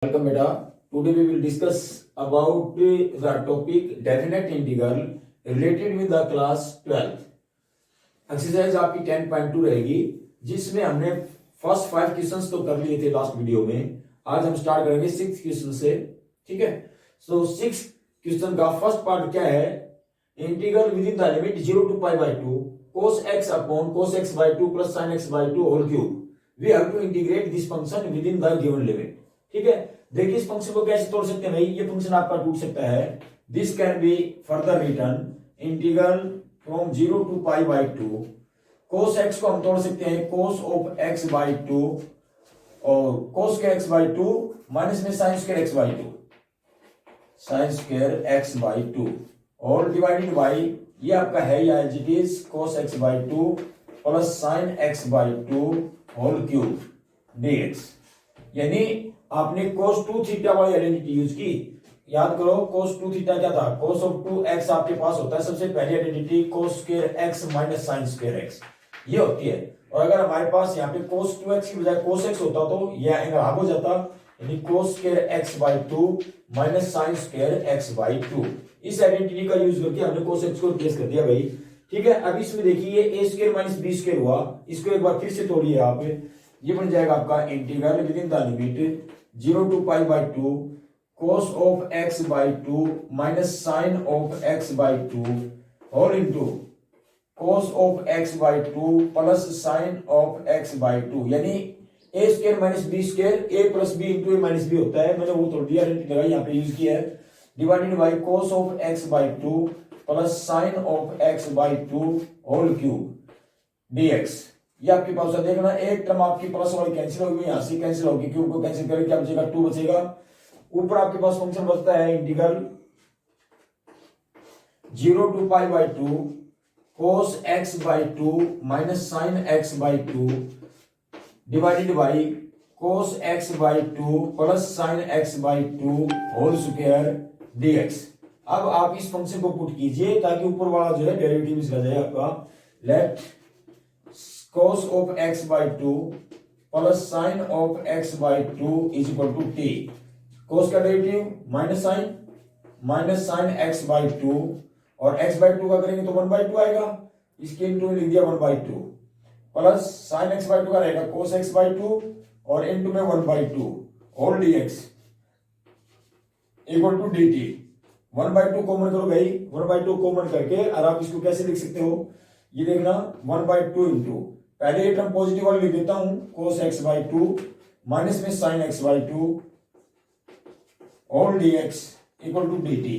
Welcome, beta. Today we will discuss about the topic definite integral related with the class 12. Exercise आपकी 10.2 रहेगी जिसमें हमने first 5 questions तो कर लिए थे लास्ट वीडियो में। आज हम स्टार्ट करेंगे 6 क्वेश्चन से। ठीक है, सो 6 क्वेश्चन का फर्स्ट पार्ट क्या है? Integral within the limit 0 to pi by 2 cos x upon cos x by 2 plus sin x by 2 whole cube. We have to integrate this function within the given limit. ठीक है, देखिए इस function को कैसे तोड़ सकते हैं भाई? ये फंक्शन आपका टूट सकता है। This can be further return integral from 0 to pi by 2 cos x को हम तोड़ सकते हैं cos of x by 2 और cos के x by 2 माइनस में sin square x by 2 sin square x by 2 और डिवाइडेड बाई ये आपका है या as it is cos x by 2 plus sin x by 2 whole cube dx। यानी आपने cos 2 थीटा वाली आइडेंटिटी यूज की। याद करो cos 2 थीटा क्या था? cos of 2x आपके पास होता है सबसे पहली identity cos square x minus sin square x, ये होती है। और अगर हमारे पास यहाँ पे cos 2x की बजाय cos x होता तो यह एंगल हाफ हो जाता, यानी cos square x by 2 minus sin square x by 2। इस आइडेंटिटी का यूज करके हमने cos x को रिप्लेस कर दिया भाई। ठीक है, अब इसमें देखिए a square minus b square हुआ, इसको एक बार फिर से तोड़िए आप। ये बन जाएगा आपका integral within the limit 0 to pi by 2 cos of x by 2 minus sin of x by 2 whole into cos of x by 2 plus sin of x by 2। यानी a square minus b square a plus b into a minus b होता है। मैंने वो तोड़ दिया, यहाँ पे use किया है। Divided by cos of x by 2 plus sin of x by 2 whole cube dx। ये आपके पास देखना, एक टर्म आपकी प्लस वाली कैंसिल होगी, यहां से कैंसिल होगी, क्यूब को कैंसिल करके क्या बचेगा? 2 बचेगा। ऊपर आपके पास फंक्शन बचता है integral 0 to pi by 2 cos x by 2 minus sin x by 2 divided by cos x by 2 plus sin x by 2 whole square dx। अब आप इस फंक्शन को पुट कीजिए ताकि ऊपर वाला जो है डेरिवेटिव निकल जाए आपका। Let cos of x by 2 plus sin of x by 2 is equal to t। cos का derivative minus sin x by 2 और x by 2 का करेंगे तो 1 by 2 आएगा, इसके इनटू में लिख दिया 1 by 2 plus sin x by 2 का रहेगा cos x by 2 और इनटू में 1 by 2 whole dx equal to dt। 1 by 2 common करो भाई, 1 by 2 कॉमन करके और आप इसको कैसे लिख सकते हो? ये देखना 1 by 2 इंटू पहले ये टर्म पॉजिटिव वाली लिख देता हूं cos x by 2 माइनस में sin x by 2 whole dx equal to dt।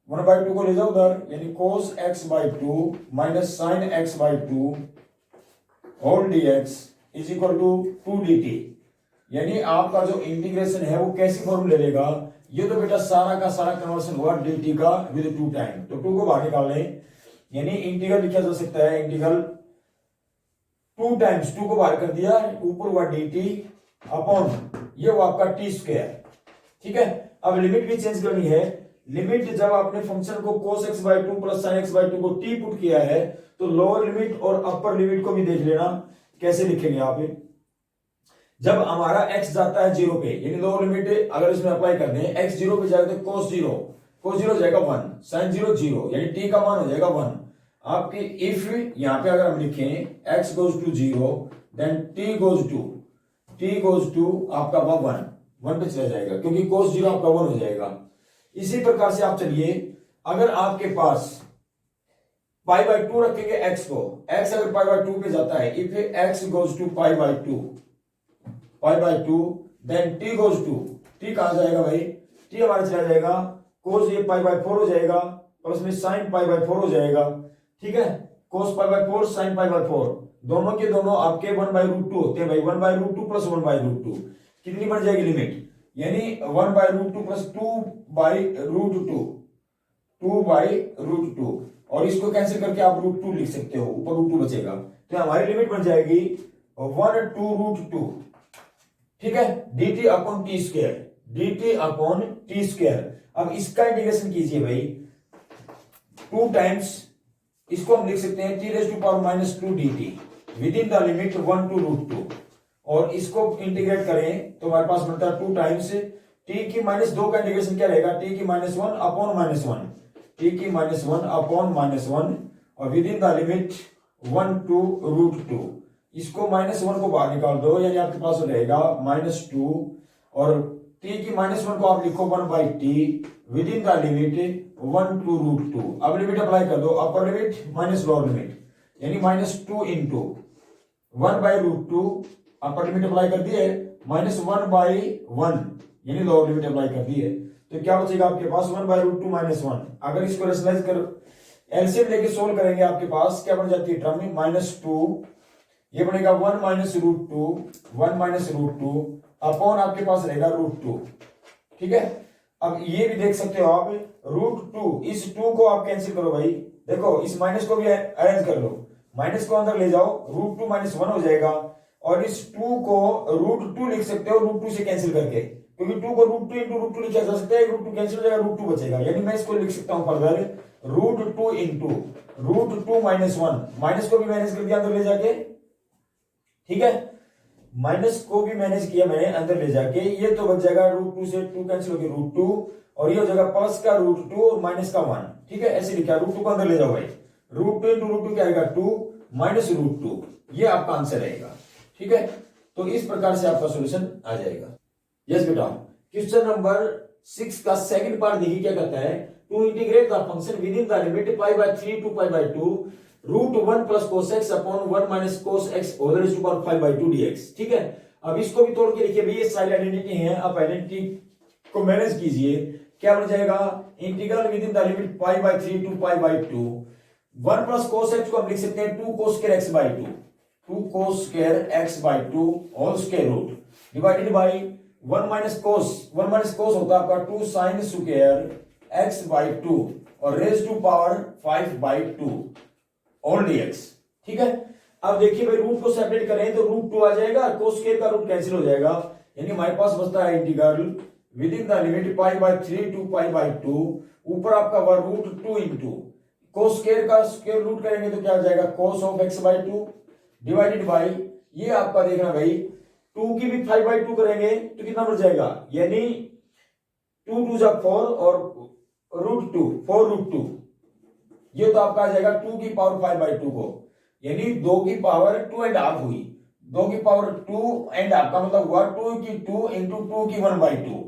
1 by 2 को ले जाओ उधर, यानी cos x by 2 minus sin x by 2 whole dx is equal to 2 dt। यानी आपका जो इंटीग्रेशन है वो कैसी फॉर्म ले लेगा? ये तो बेटा सारा का सारा कन्वर्सन हुआ dt का विद 2 टाइम, तो 2 को बाहर निकाल लें, यानी इंटीग्रल लिखा जा सकता है इंटीग्रल 2 टाइम्स 2 को बाहर कर दिया, ऊपर हुआ dt अपॉन ये हुआ आपका टी स्क्वायर। ठीक है, अब लिमिट भी चेंज करनी है। लिमिट जब आपने फंक्शन को cos x by 2 plus sin x by 2 को t पुट किया है तो लोअर लिमिट और अपर लिमिट को भी देख लेना कैसे लिखेंगे आप। जब हमारा x जाता है 0 पे, यानी लोअर लिमिट अगर इसमें अप्लाई कर दें, x 0 पे जाएगा तो cos 0 हो जाएगा 1, sin 0 0, यानी t का मान हो जाएगा 1। आपकी इफ यहां पे अगर हम लिखें x goes to 0 then t goes to आपका 1 पे चला जाएगा, क्योंकि cos 0 आपका 1 हो जाएगा। इसी प्रकार से आप चलिए, अगर आपके पास पाई बाय 2 रखेंगे x को, x अगर पाई बाय 2 पे जाता है, if x goes to pi by 2 then t goes to t कहां जाएगा भाई? t हमारा चला जाएगा cos ये पाई बाय 4 हो जाएगा प्लस में sin पाई बाय 4 हो जाएगा। ठीक है, cos pi by 4 sin pi by 4 दोनों के दोनों आपके 1 बाय रूट 2 होते हैं भाई। 1 by root 2 plus 1 by root 2 कितनी बन जाएगी लिमिट? यानी 1 by root 2 plus 2 by root 2 और इसको कैंसिल करके आप रूट 2 लिख सकते हो, ऊपर रूट 2 बचेगा, तो हमारी लिमिट बन जाएगी 1 to रूट 2। ठीक है, dt अपॉन टी स्क्वायर। अब इसका इंटीग्रेशन कीजिए भाई 2 टाइम्स, इसको हम लिख सकते हैं t raised to power minus 2 dt within the limit 1 to root 2 और इसको इंटीग्रेट करें तो हमारे पास बनता है 2 टाइम्स टी की -2 का इंटीग्रेशन क्या रहेगा, टी की -1 अपॉन -1, टी की -1 अपॉन -1 और within the limit 1 to √2। इसको -1 को बाहर निकाल दो, यानी आपके पास रहेगा -2 और t की -1 को आप लिखो 1/t with in the limit 1 to √2। अब लिमिट अप्लाई कर दो, upper limit minus lower limit, यानी -2 इंटू 1/√2, अपर लिमिट अप्लाई कर दी है, -1/1 यानी लोअर लिमिट अप्लाई कर दी है। तो क्या बचेगा आपके पास 1/√2 -1। अगर इसको रेशनलाइज कर एलसीएम लेके सोल्व करेंगे, आपके पास क्या बन जाती है टर्म -2, ये बनेगा 1 -√2 अपॉन आपके पास रहेगा √2। ठीक है, अब ये भी देख सकते हो आप √2, इस 2 को आप कैंसिल करो भाई, देखो इस माइनस को भी अरेंज कर लो, माइनस को अंदर ले जाओ, √2 -1 हो जाएगा और इस 2 को √2 लिख सकते हो √2 से कैंसिल करके, क्योंकि 2 को √2 इंटू √2 लिखा जा सकता है, √2 कैंसिल हो जाएगा, √2 बचेगा, यानी मैं इसको लिख सकता हूं फर्दर √2 इंटू √2 -1, माइनस को भी मैनेज कर दिया अंदर ले जाके। ठीक है, माइनस को भी मैनेज किया मैंने अंदर ले जाके, ये तो बच जाएगा √2 से 2 कैंसिल हो गया √2 और ये हो जाएगा प्लस का √2 और माइनस का 1। ठीक है, ऐसे लिखा, √2 को अंदर ले जाओ भाई, √2 इंटू √2 क्या आएगा 2 माइनस √2, ये आपका आंसर रहेगा। ठीक है, तो इस प्रकार से आपका सॉल्यूशन आ जाएगा। यस बेटा, क्वेश्चन नंबर 6 का सेकंड पार्ट देखिए क्या कहता है, to integrate the function within the limit π/3 to π/2 √1 plus cos x upon 1 minus cos x whole raised to power 5/2 dx। ठीक है, अब इसको भी तोड़ के लिखिए भाई, ये सारी आइडेंटिटी है, आप आइडेंटिटी को मैनेज कीजिए, क्या बन जाएगा integral within the limit π/3 to π/2 1 plus cos x को हम लिख सकते हैं 2 cos square x/2, 2 cos square x/2 whole square root divided by 1 minus cos होता है आपका 2 sin square x/2 और raise to power 5/2 all dx। ठीक है, अब देखिए भाई रूट को सेपरेट करें तो √2 आ जाएगा, cos स्क्वायर का रूट कैंसिल हो जाएगा, यानी हमारे पास बचता है integral within the limit π/3 to π/2, ऊपर आपका √2 इंटू cos स्क्वायर का स्क्वायर रूट करेंगे तो क्या आ जाएगा cos of x/2 divided by, ये आपका देखना भाई 2 की भी 5/2 करेंगे तो कितना बच जाएगा, यानी 2 2 जा 4 और √2 4√2, ये तो आपका आ जाएगा 2 की पावर 5/2 को, यानी 2 की पावर 2.5 हुई, 2 की पावर 2.5 का मतलब हुआ 2 की 2 इंटू 2 की 1/2,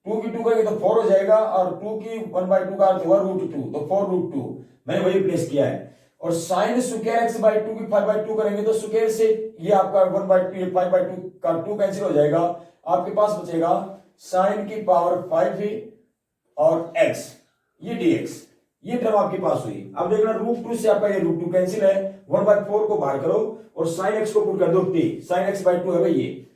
2 की 2 करेंगे तो 4 हो जाएगा और 2 की 1/2 का अर्थ हुआ √2, तो 4√2 मैंने वही प्लेस किया है। और साइन स्क्वायर x/2 की 5/2 करेंगे तो स्क्वायर से ये आपका 1/2 5/2 का 2 कैंसिल हो जाएगा, आपके पास बचेगा साइन की पावर 5 और x, ये dx, ये टर्म आपके पास हुई। अब देखना √2 से आपका ये √2 कैंसिल है, 1/4 को बाहर करो और sin x को पुट कर दो t, sin x/2 है भाई ये,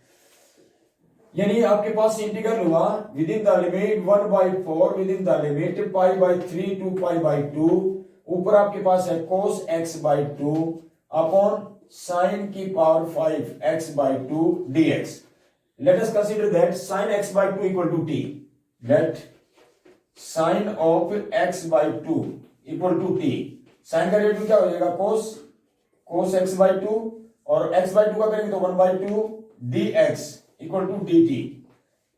यानी आपके पास इंटीग्रल हुआ within the limit 1/4 within the limit π/3 to π/2, ऊपर आपके पास है cos x/2 अपॉन sin की power 5 x/2 dx। Let us consider that sin x/2 equal to t, let sine of x/2 equal to t, sine का rate क्या हो जाएगा cos x/2 और x/2 का करेंगे तो 1/2 dx इक्वल टू dt,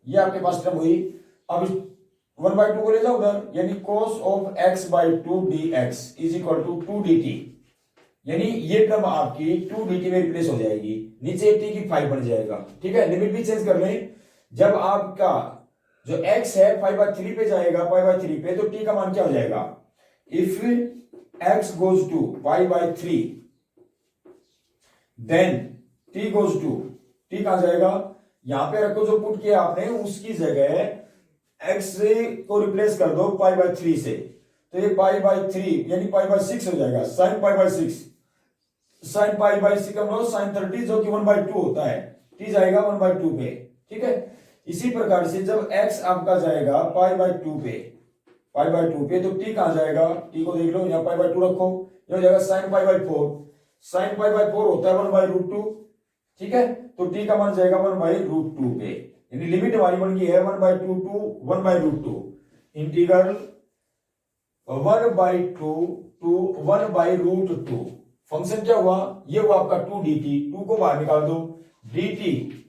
ये आपके पास टर्म हुई। अब 1/2 को ले जाओ उधर, यानी cos of x/2 dx is equal to 2 dt, यानी ये टर्म आपकी 2 dt में रिप्लेस हो जाएगी, नीचे t की 5 बन जाएगा। ठीक है, लिमिट भी चेंज कर लें, जब आपका जो x है 5/3 पे जाएगा, π/3 पे, तो t का मान क्या हो जाएगा, इफ x goes to π/3 then t goes to, t कहां जाएगा, यहां पे रखो जो पुट किया आपने, उसकी जगह x को रिप्लेस कर दो π/3 से, तो ये π/3 यानी π/6 हो जाएगा, sin π/6, sin π/6 का मतलब sin 30 जो कि 1/2 होता है, t जाएगा 1/2 पे। ठीक है, इसी प्रकार से जब x आपका जाएगा π/2 पे तो t कहां जाएगा, t को देख लो, यहाँ π/2 रखो, ये हो जाएगा sin π/4, sin π/4 होता है 1/√2। ठीक है, तो t का मान जाएगा 1/√2 पे, यानी लिमिट हमारी बन गई है 1/2 टू 1/√2, इंटीग्रल 1/2 टू 1/√2। फंक्शन क्या हुआ, ये हुआ आपका 2 dt, 2 को बाहर निकाल दो, dt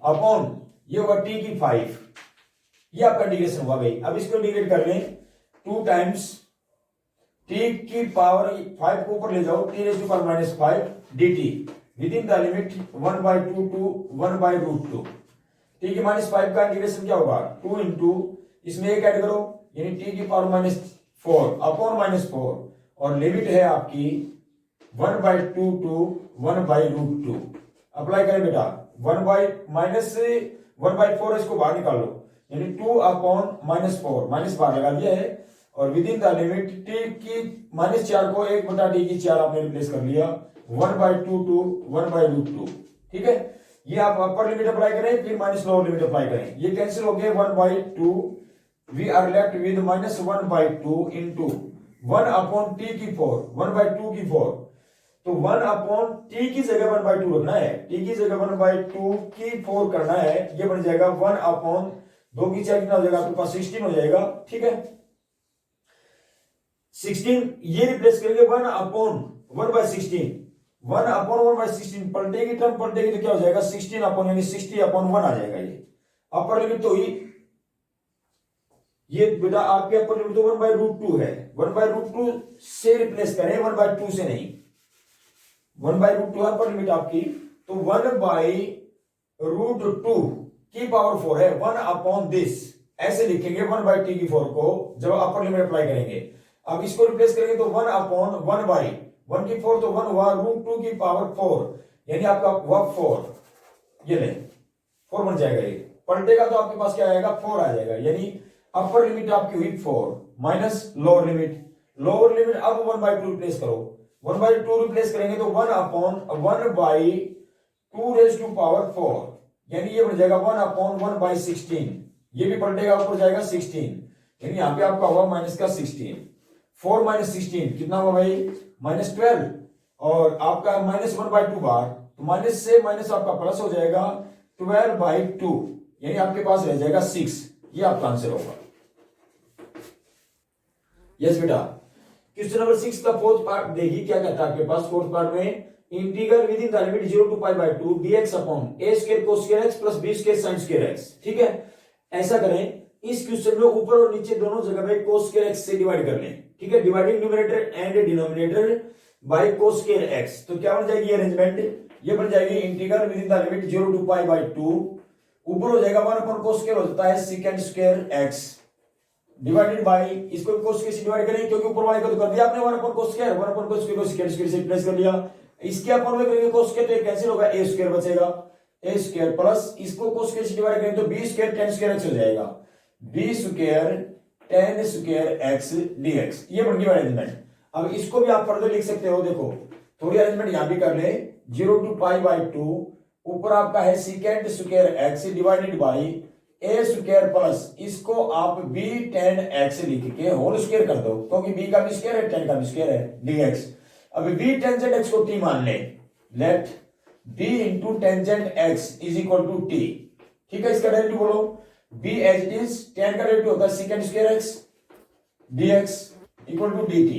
अपॉन ये होगा t की 5, ये आपका इंटीग्रेशन हुआ भाई। अब इसको इंटीग्रेट कर लें, 2 टाइम्स t की पावर 5 को ऊपर ले जाओ, t raise to power minus 5 dt within the limit 1/2 to 1/√2। t की -5 का इंटीग्रेशन क्या होगा, 2 इंटू इसमें एक ऐड करो यानी t की पावर -4 अपॉन -4 और लिमिट है आपकी 1/2 टू 1/√2। अप्लाई करें बेटा, 1/4 इसको बाहर निकाल लो यानी 2 अपॉन -4 माइनस बाहर लगा दिया है और within the limit t की -4 को 1/t की 4 आपने रिप्लेस कर लिया 1/2 टू 1/√2। ठीक है, ये आप अपर लिमिट अप्लाई करें फिर माइनस लोअर लिमिट अप्लाई करें, ये कैंसिल हो गए 1/2 we are left with -1/2 into 1 upon t की 4 1/2 की 4। तो 1 अपॉन t की जगह 1/2 रखना है, t की जगह 1/2 की 4 करना है, ये बन जाएगा 1 अपॉन 2 की 4 कितना हो जाएगा आपके पास 16 हो जाएगा। ठीक है, 16 ये रिप्लेस करेंगे 1 अपॉन 1/16, 1 अपॉन 1/16 पलटेगी टर्म पलटेगी तो क्या हो जाएगा 16 अपॉन यानी 60 अपॉन 1 आ जाएगा। ये अपर लिमिट तो हुई, ये बेटा आपके अपर लिमिट तो 1/√2 है, 1/√2 से रिप्लेस करें 1/2 से नहीं, 1/√2 अपर लिमिट आपकी, तो 1/√2 की पावर 4 है 1 अपॉन दिस, ऐसे लिखेंगे 1/t की 4 को जब अपर लिमिट अप्लाई करेंगे। अब इसको रिप्लेस करेंगे तो 1 अपॉन 1/1 की 4 तो 1 हुआ √2 की पावर 4 यानी आपका हुआ 4, ये ले 4 बन जाएगा, ये पलटेगा तो आपके पास क्या आएगा 4 आ जाएगा यानी अपर लिमिट आपकी हुई 4 माइनस लोअर लिमिट अब 1/2 रिप्लेस करो, 1/2 रिप्लेस करेंगे तो 1 अपॉन 1/2 रेज़ टू पावर 4 यानी ये बन जाएगा 1 अपॉन 1/16, ये भी पलटेगा ऊपर जाएगा 16 यानी यहां पे आपका हुआ माइनस का 16, 4 माइनस 16 कितना हुआ भाई -12 और आपका -1/2 बार, तो माइनस से माइनस आपका प्लस हो जाएगा 12/2 यानी आपके पास रह जाएगा 6, ये आपका आंसर होगा। यस बेटा, क्वेश्चन नंबर 6 का फोर्थ पार्ट देखिए क्या कहता है आपके पास। फोर्थ पार्ट में integral within the limit 0 to π/2 dx upon a square cos square x plus b square sin square x। ठीक है, ऐसा करें इस क्वेश्चन में ऊपर और नीचे दोनों जगह पे cos स्क्वायर x से डिवाइड कर लें। ठीक है, dividing numerator and denominator by cos square x, तो क्या बन जाएगी अरेंजमेंट, ये बन जाएगी integral within the limit 0 to π/2 ऊपर हो जाएगा 1 अपॉन cos स्क्वायर हो जाता है second square x divided by, इसको cos स्क्वायर से डिवाइड करें क्योंकि ऊपर वाले को तो कर दिया आपने 1 upon cos square, 1 upon cos square को सेकंड स्क्वायर से रिप्लेस कर लिया, इसके अपॉन में करेंगे cos स्क्वायर तो ये कैंसिल होगा a स्क्वायर बचेगा, a स्क्वायर प्लस इसको cos स्क्वायर से डिवाइड करें तो b square tan square x हो जाएगा, b square tan square x dx, ये बन गई अरेंजमेंट। अब इसको भी आप फर्दर लिख सकते हो, देखो थोड़ी अरेंजमेंट यहां भी कर ले, 0 टू π/2 ऊपर आपका है second square x divided by a square plus इसको आप b tan x लिख के होल स्क्वायर कर दो क्योंकि b का भी स्क्वायर है tan का भी स्क्वायर है dx। अब b टेंजेंट x को t मान ले, let b into tangent x is equal to t। ठीक है, इसका डेरिवेटिव बोलो, b as it is tan का डेरिवेटिव होता है second square x dx equal to dt।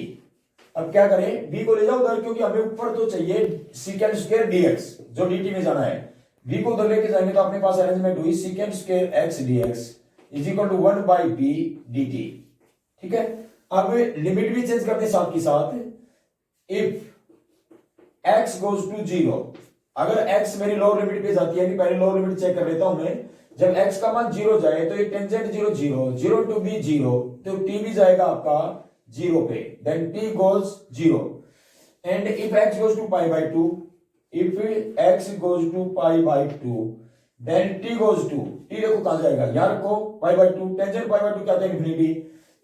अब क्या करें, b को ले जाओ उधर क्योंकि हमें ऊपर तो चाहिए सेकंड स्क्वायर dx जो dt में जाना है, b को उधर लेके जाएंगे तो अपने पास अरेंजमेंट हुई second square x dx is equal to 1/b dt। ठीक है, अब लिमिट भी चेंज करते साथ के साथ, इफ x गोज टू 0, अगर x मेरी लोअर लिमिट पे जाती है, पहले लोअर लिमिट चेक कर लेता हूं मैं, जब x का मान 0 जाए तो ये टेंजेंट 0 0 0 टू b 0 तो t भी जाएगा आपका 0 पे, then t goes 0 and if x goes to π/2, if x goes to π/2 then t goes to, t देखो कहां जाएगा, यार रखो π/2, टेंजेंट π/2 क्या था इंफिनिटी,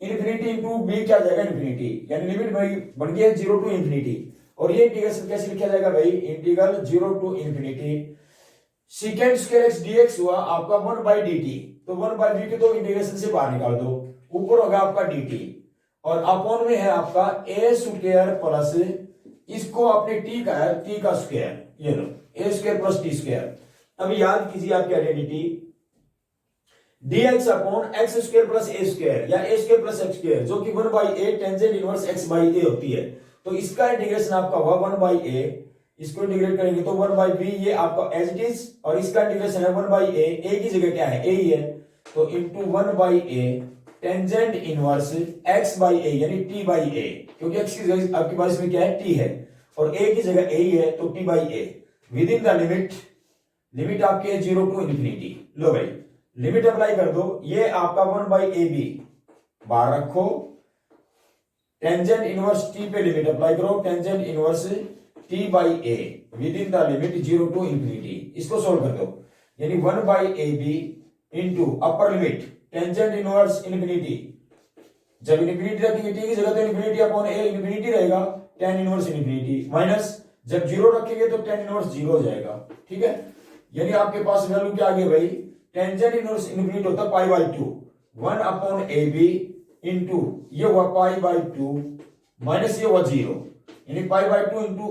इनफिनिटी इनटू b क्या जाएगा इनफिनिटी, यानी लिमिट भाई बन गई है 0 टू इंफिनिटी। और ये इंटीग्रेशन कैसे लिखा जाएगा भाई, integral 0 to infinity second square x dx हुआ आपका 1/dt, तो 1/dt तो इंटीग्रेशन से बाहर निकाल दो, ऊपर होगा आपका dt और अपॉन में है आपका a स्क्वायर प्लस इसको आपने t का है t का स्क्वायर, ये लो a square plus t square. अब याद कीजिए आपकी identity dx upon x square plus a square या a square plus x square जो कि 1/a टेंजेंट इनवर्स x/a होती है, तो इसका इंटीग्रेशन आपका हुआ 1/a इसको इंटीग्रेट करेंगे तो 1/b ये आपका एज इट इज, और इसका इंटीग्रेशन है 1/a, a की जगह क्या है a ही है, तो into 1/a tangent inverse x/a यानी t/a, क्योंकि x की जगह आपके पास में क्या है t है और a की जगह a ही है तो t/a within the limit आपकी है 0 टू इंफिनिटी। लो भाई लिमिट अप्लाई कर दो, ये आपका 1/ab बाहर रखो, टेंजेंट इनवर्स t पे लिमिट अप्लाई करो, tangent inverse t/a within the limit 0 to infinity, इसको सोल्व कर दो, यानी 1/ab into upper limit tangent inverse infinity, जब इंफिनिटी रखेंगे t की जगह तो इंफिनिटी अपॉन a इंफिनिटी रहेगा, tan इनवर्स इंफिनिटी माइनस जब 0 रखेंगे तो tan इनवर्स 0 हो जाएगा। ठीक है, यानी आपके पास वैल्यू क्या आ गई भाई, टेंजेंट इनवर्स इंफिनिटी होता है π/2, 1/ab इंटू ये हुआ π/2 माइनस ये हुआ 0, यानी π/2 इंटू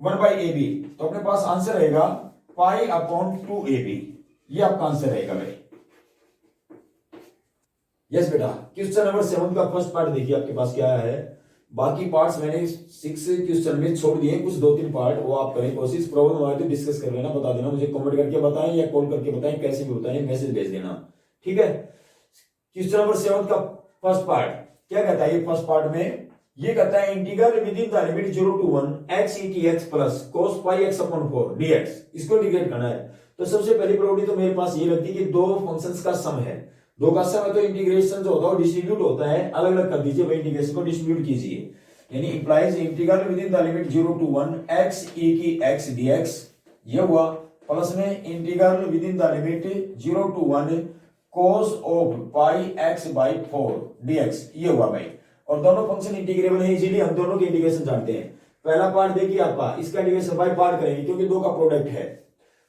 1/ab, तो अपने पास आंसर रहेगा π/2ab, ये आपका आंसर रहेगा भाई। यस बेटा, क्वेश्चन नंबर 7 का फर्स्ट पार्ट देखिए आपके पास क्या है, बाकी पार्ट्स मैंने 6 क्वेश्चन में छोड़ दिए, कुछ 2-3 पार्ट वो आप करें कोशिश, प्रॉब्लम आए तो डिस्कस कर लेना, बता देना मुझे, कमेंट करके बताएं या कॉल करके बताएं, कैसे भी बताएं, मैसेज भेज देना। ठीक है, क्वेश्चन नंबर 7 का फर्स्ट पार्ट क्या कहता है, ये फर्स्ट पार्ट में ये कहता है integral within the limit 0 to 1 x e की x plus cos pi x upon 4 dx, इसको इंटीग्रेट करना है। तो सबसे पहली प्रॉपर्टी तो मेरे पास ये लगती है कि दो फंक्शंस का सम है, दो का सम है तो इंटीग्रेशन जो होता है वो डिस्ट्रीब्यूट होता है, अलग अलग कर दीजिए भाई, इंटीग्रेशन को डिस्ट्रीब्यूट कीजिए, यानी implies integral within the limit 0 to 1 x e की x dx, ये हुआ, प्लस में integral within the limit 0 to 1 cos of pi x by 4 dx, ये हुआ भाई। और दोनों फंक्शन इंटीग्रेबल है, इजीली हम दोनों के इंटीग्रेशन जानते हैं। पहला पार्ट देखिए आपका, इसका इंटीग्रेशन बाय पार्ट करेंगे क्योंकि दो का प्रोडक्ट है,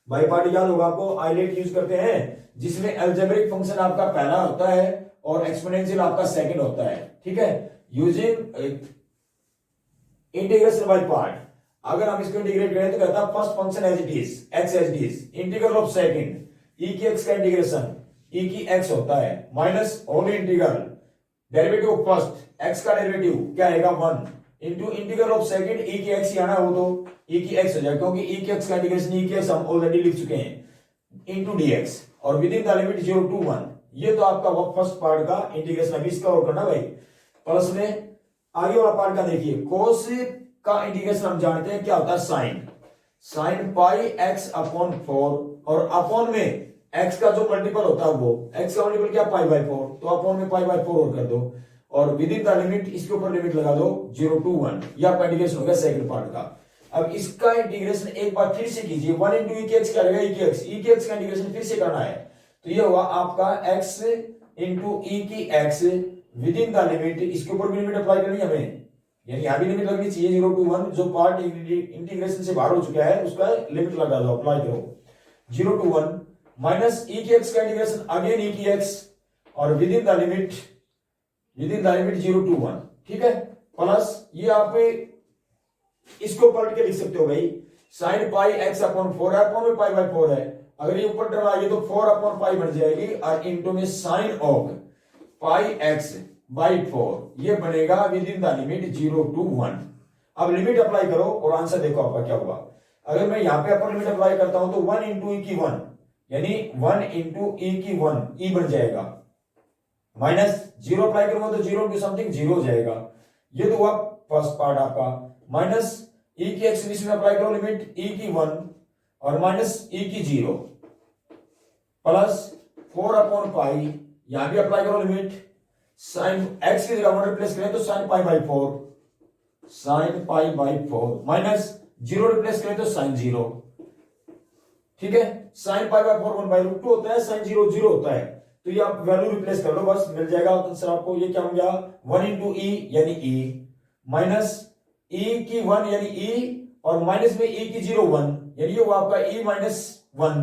बाय पार्ट याद होगा आपको, आइलेट यूज करते हैं जिसमें अलजेब्रिक फंक्शन आपका पहला होता है और एक्सपोनेंशियल आपका सेकंड होता है। ठीक है, यूजिंग इंटीग्रेशन बाय पार्ट, अगर हम इसको इंटीग्रेट करें तो कहता है first function as it is, x as it is, integral of second e की एक्स का इंटीग्रेशन ई की एक्स होता है minus whole integral derivative of first x का डेरिवेटिव क्या आएगा 1 into integral of second e की एक्स आना हो तो ई की एक्स हो जाएगा, क्योंकि ई की एक्स का इंटीग्रेशन ई की एक्स हम ऑलरेडी लिख चुके हैं इनटू डीएक्स, और within the limit 0 to 1, ये तो आपका वो फर्स्ट पार्ट का इंटीग्रेशन अभी इसका और करना भाई। प्लस में आगे वाला पार्ट का देखिए, कोस का इंटीग्रेशन हम जानते हैं क्या होता है, साइन पाई एक्स अपॉन 4, और अपॉन में x का जो मल्टीपल होता है वो x का मल्टीपल क्या π/4, तो अपॉन में π/4 और कर दो, और विद इन द लिमिट इसके ऊपर लिमिट लगा दो 0 to 1, ये आपका इंटीग्रेशन हो गया सेकंड पार्ट का। अब इसका इंटीग्रेशन एक बार फिर से कीजिए, 1 इंटू ई की एक्स क्या रहेगा, ई की एक्स का इंटीग्रेशन फिर से करना है, तो ये हुआ आपका x इंटू ई की x with in the limit, इसके ऊपर भी लिमिट अप्लाई करनी है हमें, यानी यहां भी लिमिट लगनी चाहिए 0 to 1, जो पार्ट इंटीग्रेशन से बाहर हो चुका है उसका लिमिट लगा दो, अप्लाई करो 0 to 1 माइनस ई की एक्स का इंटीग्रेशन अगेन ई की एक्स, और within the limit 0 to 1। ठीक है, प्लस ये आप इसको पलट के लिख सकते हो भाई, साइन पाई एक्स अपॉन 4 है, अपॉन में π/4 है, अगर ये ऊपर टर्म आएगी तो 4 अपॉन पाई बन जाएगी, और इंटू में sine of pi x by 4, ये बनेगा within the limit 0 to 1। अब लिमिट अप्लाई करो और आंसर देखो आपका क्या हुआ, अगर मैं यहां पे अपर लिमिट अप्लाई करता हूं तो 1 इंटू ई की 1, यानी 1 इंटू ई की 1 ई बन जाएगा, माइनस 0 अप्लाई करूंगा तो 0 इंटू समथिंग 0 हो जाएगा, ये तो हुआ फर्स्ट पार्ट आपका, माइनस ई की एक्स में अप्लाई करो लिमिट ई की 1 और माइनस ई की 0, प्लस 4 अपॉन पाई, यहां भी अप्लाई करो लिमिट, साइन एक्स की जगह रिप्लेस करें तो sine pi by 4 minus 0 replace करें तो साइन 0। ठीक है, साइन π/4 1/√2 होता है, साइन 0 0 होता है, तो ये आप वैल्यू रिप्लेस कर लो, बस मिल जाएगा आंसर आपको। ये क्या हो गया, 1 इंटू ई यानी ई, माइनस ई की 1 यानी ई, और माइनस में ई की 0 1, यानी ये वो आपका ई माइनस 1,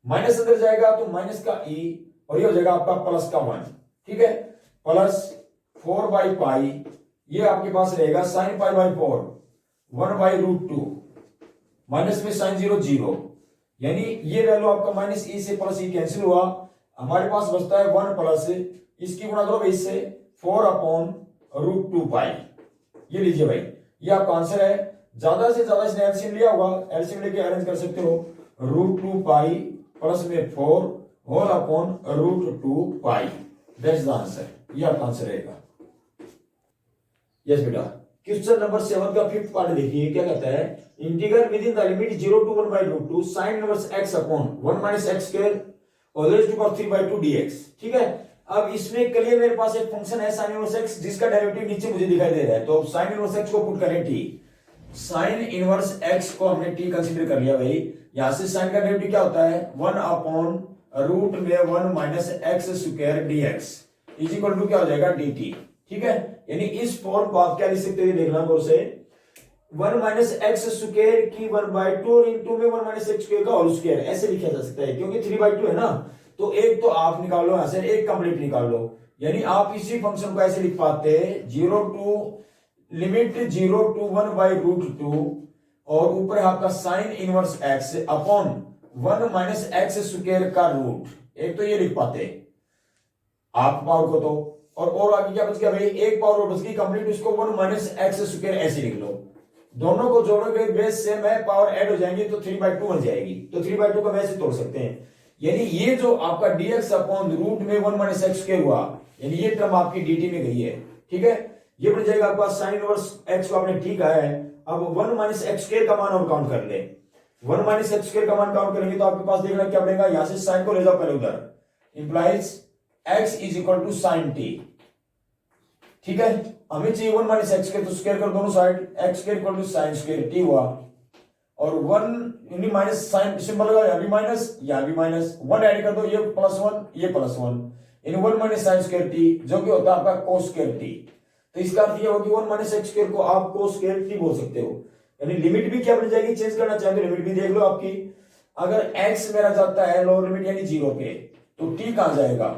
माइनस अंदर जाएगा तो माइनस का ई, और ये हो जाएगा आपका प्लस का 1। ठीक है, प्लस 4/पाई, ये आपके पास रहेगा साइन π/4 1/√2, माइनस में साइन 0 0, यानी ये वैल्यू आपका माइनस ई से प्लस ई कैंसिल हुआ, हमारे पास बचता है 1 प्लस इसकी गुणा करो भाई इससे 4/√2 पाई, ये लीजिए भाई, ये आपका आंसर है। ज्यादा से ज्यादा इसने एलसीएम लिया होगा, एलसीएम लेके अरेंज कर सकते हो, √2 प्लस में 4 whole upon √2 pi, that's the answer. ये आपका आंसर रहेगा। यस बेटा, क्वेश्चन नंबर 7 का 5th पार्ट देखिए क्या कहता है, integral within the limit 0 to 1/√2 sin inverse x upon 1 minus x square और रेज़ टू पावर 3/2 dx। ठीक है, अब इसमें क्लियर मेरे पास एक फंक्शन है sin इनवर्स x जिसका डेरिवेटिव नीचे मुझे दिखाई दे रहा है, तो sin इनवर्स x को पुट करें t, sin इनवर्स x को हमने t कंसीडर कर लिया भाई। यहां से sin का डेरिवेटिव क्या होता है 1 अपॉन रूट में 1 minus x square dx is equal to क्या हो जाएगा dt। ठीक है, यानी इस फॉर्म को आप क्या लिख सकते हैं देखना गौर से, 1 माइनस एक्स स्क्वायर की 1/2 और इनटू में 1 माइनस एक्स स्क्वायर का होल स्क्वायर, ऐसे लिखा जा सकता है क्योंकि 3/2 है ना, तो एक तो आप निकाल लो, यहां से एक कंप्लीट निकाल लो, यानी आप इसी फंक्शन को ऐसे लिख पाते हैं लिमिट 0 to 1/√2 और ऊपर है आपका sine inverse x upon 1 minus x square का रूट, एक तो ये लिख पाते आप पावर को, तो और आगे क्या बच गया भाई, एक पावर और बच गई कंप्लीट, उसको 1 माइनस एक्स स्क्वायर ऐसे लिख लो, दोनों को जोड़ोगे बेस सेम है, पावर ऐड हो जाएंगी तो 3/2 बन जाएगी, तो 3/2 का वैसे तोड़ सकते हैं, यानी ये जो आपका dx अपॉन रूट में 1 माइनस एक्स स्क्वायर हुआ, यानी ये टर्म आपकी dt में गई है। ठीक है, ये बन जाएगा आपका साइन इनवर्स x को आपने ठीक है, अब 1 माइनस एक्स स्क्वायर का मान और काउंट कर ले, 1 माइनस एक्स स्क्वायर का मान काउंट करेंगे तो आपके पास देखना क्या बनेगा, यहां से साइन को ले जाओ पहले उधर, implies x is equal to sine t। ठीक है, हमें चाहिए 1 माइनस एक्स स्क्वायर, तो स्क्वायर कर दोनों side, x square equal to sine square t हुआ, और 1 माइनस साइन सिंबल लगा, यहां भी माइनस यहां भी माइनस, 1 ऐड कर दो, ये +1 ये +1, इन 1 माइनस साइन स्क्वायर t जो कि होता है आपका कोस स्क्वायर t, तो इसका अर्थ ये हो कि 1 माइनस एक्स स्क्वायर को आप कोस स्क्वायर t बोल सकते हो, यानी लिमिट भी क्या बन जाएगी, चेंज करना चाहे तो लिमिट भी देख लो आपकी, अगर x मेरा जाता है लोअर लिमिट यानी 0 पे, तो t कहां जाएगा,